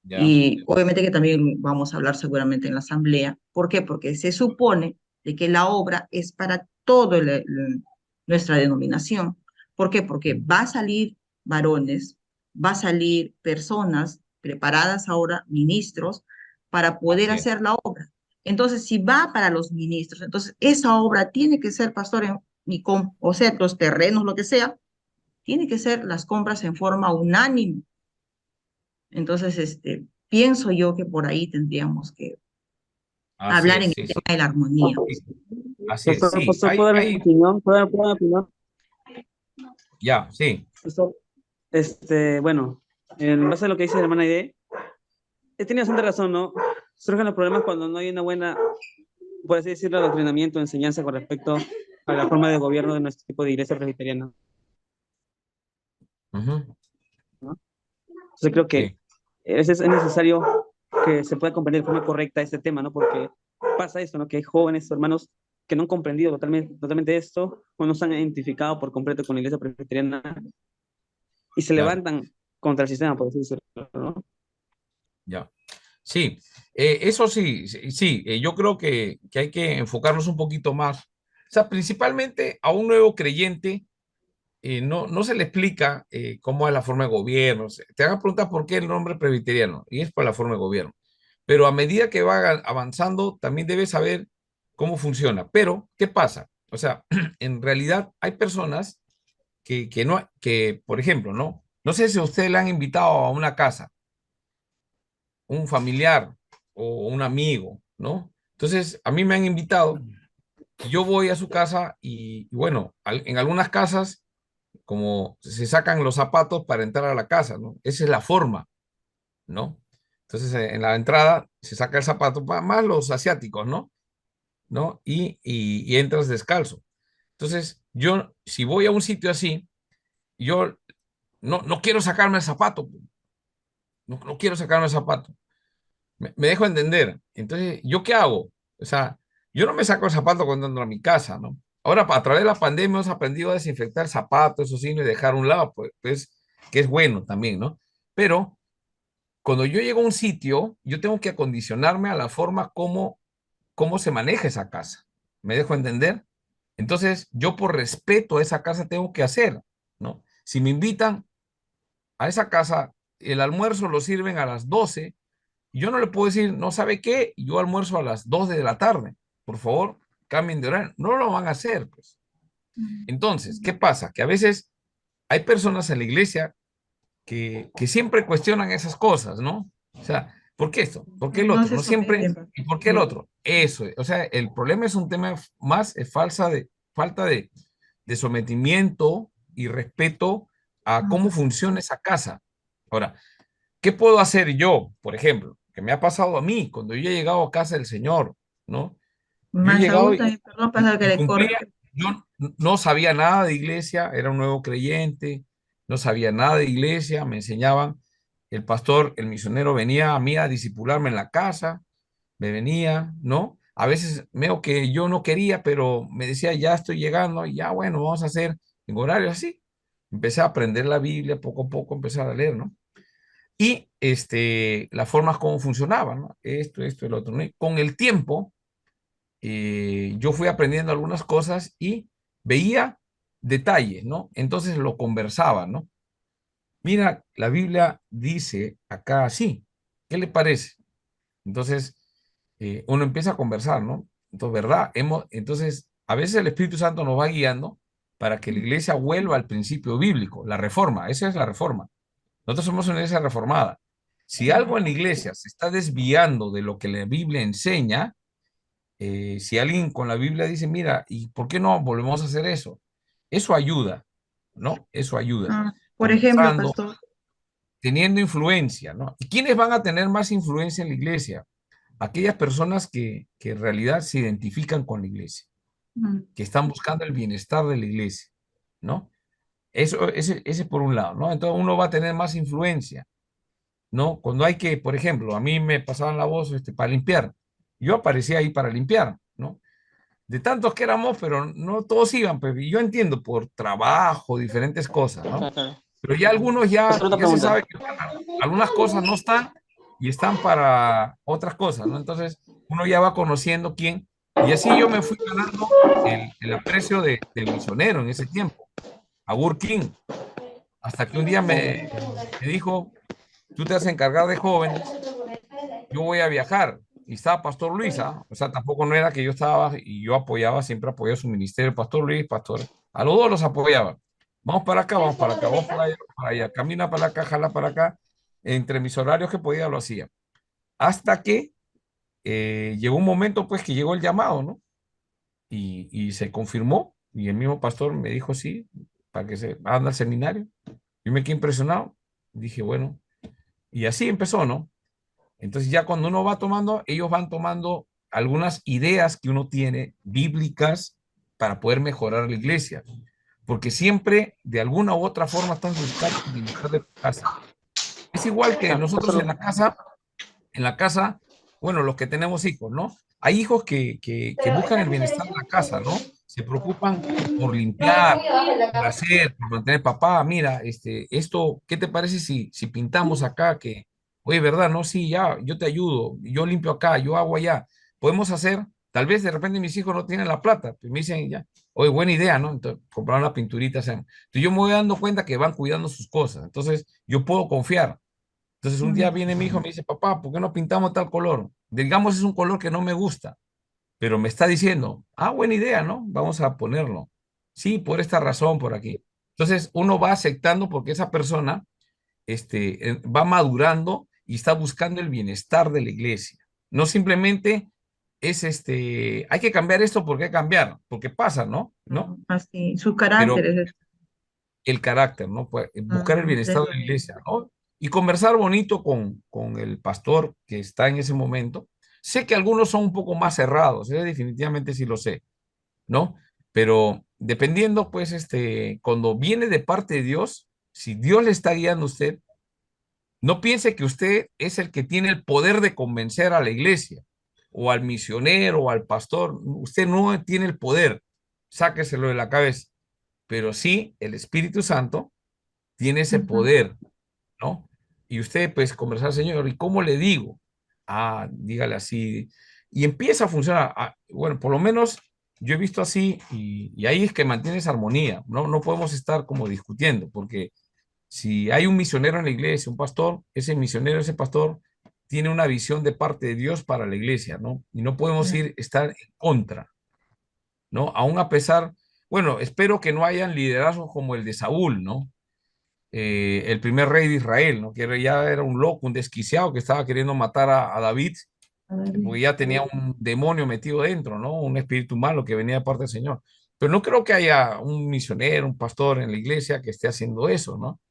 Ya. Y obviamente que también vamos a hablar seguramente en la asamblea. ¿Por qué? Porque se supone de que la obra es para toda nuestra denominación. ¿Por qué? Porque va a salir varones, va a salir personas preparadas ahora, ministros, para poder Así es. hacer la obra. Entonces, si va para los ministros, entonces esa obra tiene que ser, pastor, o sea, los terrenos, lo que sea, tiene que ser las compras en forma unánime. Entonces, pienso yo que por ahí tendríamos que Así hablar en es, el sí, tema sí. de la armonía. Sí, así es, Pastor, sí. pastor, ¿puedo dar mi opinión? ¿Puedo dar mi opinión? Ya, sí. Pastor, bueno, en base a lo que dice la hermana Aide, tiene bastante razón, ¿no? Surgen los problemas cuando no hay una buena, por así decirlo, adoctrinamiento, enseñanza con respecto a la forma de gobierno de nuestro tipo de iglesia presbiteriana, Ujú, ¿no? Entonces creo que sí, es necesario que se pueda comprender de forma correcta este tema, ¿no? Porque pasa esto, ¿no? Que hay jóvenes, hermanos, que no han comprendido totalmente esto, o no se han identificado por completo con la iglesia presbiteriana y se claro, levantan contra el sistema, por así decirlo, ¿no? ya. Sí, eso sí, sí, sí, yo creo que hay que enfocarnos un poquito más. O sea, principalmente a un nuevo creyente, no se le explica cómo es la forma de gobierno. Te hagan preguntar por qué el nombre presbiteriano, y es por la forma de gobierno. Pero a medida que va avanzando, también debe saber cómo funciona. Pero, ¿qué pasa? O sea, en realidad hay personas que no, que, por ejemplo, ¿no? No sé si a usted le han invitado a una casa, un familiar o un amigo, ¿no? Entonces, a mí me han invitado, y yo voy a su casa y bueno, en algunas casas, como se sacan los zapatos para entrar a la casa, ¿no? Esa es la forma, ¿no? Entonces, en la entrada se saca el zapato, más los asiáticos, ¿no? ¿No? Y entras descalzo. Entonces, yo, si voy a un sitio así, yo no quiero sacarme el zapato, no quiero sacarme el zapato. Me dejo entender. Entonces, ¿yo qué hago? O sea, yo no me saco el zapato cuando entro a mi casa, ¿no? Ahora, a través de la pandemia hemos aprendido a desinfectar zapatos, eso sí, y dejar a un lado, pues, que es bueno también, ¿no? Pero cuando yo llego a un sitio, yo tengo que acondicionarme a la forma cómo se maneja esa casa. ¿Me dejo entender? Entonces, yo por respeto a esa casa tengo que hacer, ¿no? Si me invitan a esa casa, el almuerzo lo sirven a las 12. Yo no le puedo decir, no sabe qué, yo almuerzo a las 2 de la tarde. Por favor, cambien de horario. No lo van a hacer, pues. Entonces, ¿qué pasa? Que a veces hay personas en la iglesia que siempre cuestionan esas cosas, ¿no? O sea, ¿por qué esto? ¿Por qué el No otro? se No siempre, someten. ¿y por qué el otro? Eso, o sea, el problema es un tema más falta de sometimiento y respeto a cómo funciona esa casa. Ahora, ¿qué puedo hacer yo, por ejemplo? Que me ha pasado a mí cuando yo he llegado a casa del Señor, ¿no? Yo he Más llegado aún también, perdón, para que y le cumplía, corte. yo no sabía nada de iglesia, era un nuevo creyente, no sabía nada de iglesia, me enseñaban, el pastor, el misionero venía a mí a discipularme en la casa, me venía, ¿no? A veces veo que yo no quería, pero me decía, ya estoy llegando, y ya bueno, vamos a hacer en horario así. Empecé a aprender la Biblia, poco a poco empecé a leer, ¿no? Y las formas como funcionaban, ¿no? Esto, el otro, ¿no? Y con el tiempo, yo fui aprendiendo algunas cosas y veía detalles, ¿no? Entonces lo conversaba, ¿no? Mira, la Biblia dice acá así, ¿qué le parece? Entonces, uno empieza a conversar, ¿no? Entonces, ¿verdad? Entonces, a veces el Espíritu Santo nos va guiando para que la iglesia vuelva al principio bíblico, la reforma, esa es la reforma. Nosotros somos una iglesia reformada. Si algo en la iglesia se está desviando de lo que la Biblia enseña, si alguien con la Biblia dice, mira, ¿y por qué no volvemos a hacer eso? Eso ayuda, ¿no? Eso ayuda. Por ejemplo, Conversando, pastor, teniendo influencia, ¿no? ¿Y quiénes van a tener más influencia en la iglesia? Aquellas personas que en realidad se identifican con la iglesia, que están buscando el bienestar de la iglesia, ¿no? Eso, ese por un lado, ¿no? Entonces uno va a tener más influencia, ¿no? Cuando hay que, por ejemplo, a mí me pasaban la voz para limpiar, yo aparecía ahí para limpiar, ¿no? De tantos que éramos, pero no todos iban, pues, y yo entiendo por trabajo, diferentes cosas, ¿no? Pero ya algunos Pastor, una ya se pregunta. sabe que algunas cosas no están y están para otras cosas, ¿no? Entonces uno ya va conociendo quién, y así yo me fui ganando el aprecio del misionero en ese tiempo, Agur King, hasta que un día me dijo, tú te vas a encargar de jóvenes, yo voy a viajar. Y estaba Pastor Luis, ¿ah? O sea, tampoco no era que yo estaba y yo apoyaba, siempre apoyé su ministerio, Pastor Luis, Pastor, a los dos los apoyaba. Vamos para acá, vamos para acá, vamos para allá, camina para acá, jala para acá. entre mis horarios que podía lo hacía. Hasta que llegó un momento pues que llegó el llamado, ¿no? Y se confirmó y el mismo pastor me dijo sí, para que se anda al seminario. Yo me quedé impresionado. Dije, bueno, y así empezó, ¿no? Entonces ya cuando uno va tomando, ellos van tomando algunas ideas que uno tiene bíblicas para poder mejorar la iglesia. Porque siempre, de alguna u otra forma, estás buscando el bienestar de tu casa. Es igual que nosotros en la casa, bueno, los que tenemos hijos, ¿no? Hay hijos que buscan el bienestar de la casa, ¿no? Se preocupan por limpiar, por hacer, por mantener, papá, mira, esto, ¿qué te parece si pintamos acá? Que, oye, ¿verdad? No, sí, ya, yo te ayudo, yo limpio acá, yo hago allá. Podemos hacer, tal vez de repente mis hijos no tienen la plata, pues me dicen ya, oye, buena idea, ¿no? Entonces, compraron la pinturita. Entonces yo me voy dando cuenta que van cuidando sus cosas, entonces yo puedo confiar. Entonces un día viene mi hijo y me dice, papá, ¿por qué no pintamos tal color? Digamos, es un color que no me gusta, pero me está diciendo, ah, buena idea, ¿no? Vamos a ponerlo. Sí, por esta razón, por aquí. Entonces uno va aceptando porque esa persona va madurando y está buscando el bienestar de la iglesia. No simplemente es hay que cambiar esto porque hay que cambiar, porque pasa, ¿no? ¿No? Así, sus Pero caracteres. el carácter, ¿no? Pues, buscar el bienestar de la iglesia, ¿no? Y conversar bonito con el pastor que está en ese momento. Sé que algunos son un poco más cerrados, definitivamente sí lo sé, ¿no? Pero dependiendo, pues, cuando viene de parte de Dios, si Dios le está guiando a usted, no piense que usted es el que tiene el poder de convencer a la iglesia o al misionero o al pastor. Usted no tiene el poder, sáqueselo de la cabeza, pero sí el Espíritu Santo tiene ese poder, ¿no? Y usted, pues, conversar, Señor, ¿y cómo le digo? Ah, dígale así. Y empieza a funcionar. Bueno, por lo menos yo he visto así y ahí es que mantiene esa armonía, ¿no? No podemos estar como discutiendo, porque si hay un misionero en la iglesia, un pastor, ese misionero, ese pastor, tiene una visión de parte de Dios para la iglesia, ¿no? Y no podemos estar en contra, ¿no? Aún a pesar, bueno, espero que no hayan liderazgos como el de Saúl, ¿no? El primer rey de Israel, ¿no? Que ya era un loco, un desquiciado que estaba queriendo matar a David, porque ya tenía un demonio metido dentro, ¿no? Un espíritu malo que venía de parte del Señor. Pero no creo que haya un misionero, un pastor en la iglesia que esté haciendo eso, ¿no?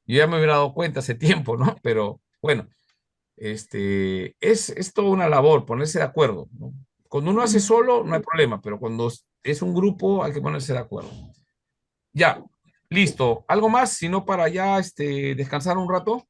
Yo ya me hubiera dado cuenta hace tiempo, ¿no? Pero bueno, es toda una labor ponerse de acuerdo, ¿no? Cuando uno hace solo, no hay problema, pero cuando es un grupo, hay que ponerse de acuerdo. Ya, listo. ¿Algo más? Si no, para ya descansar un rato.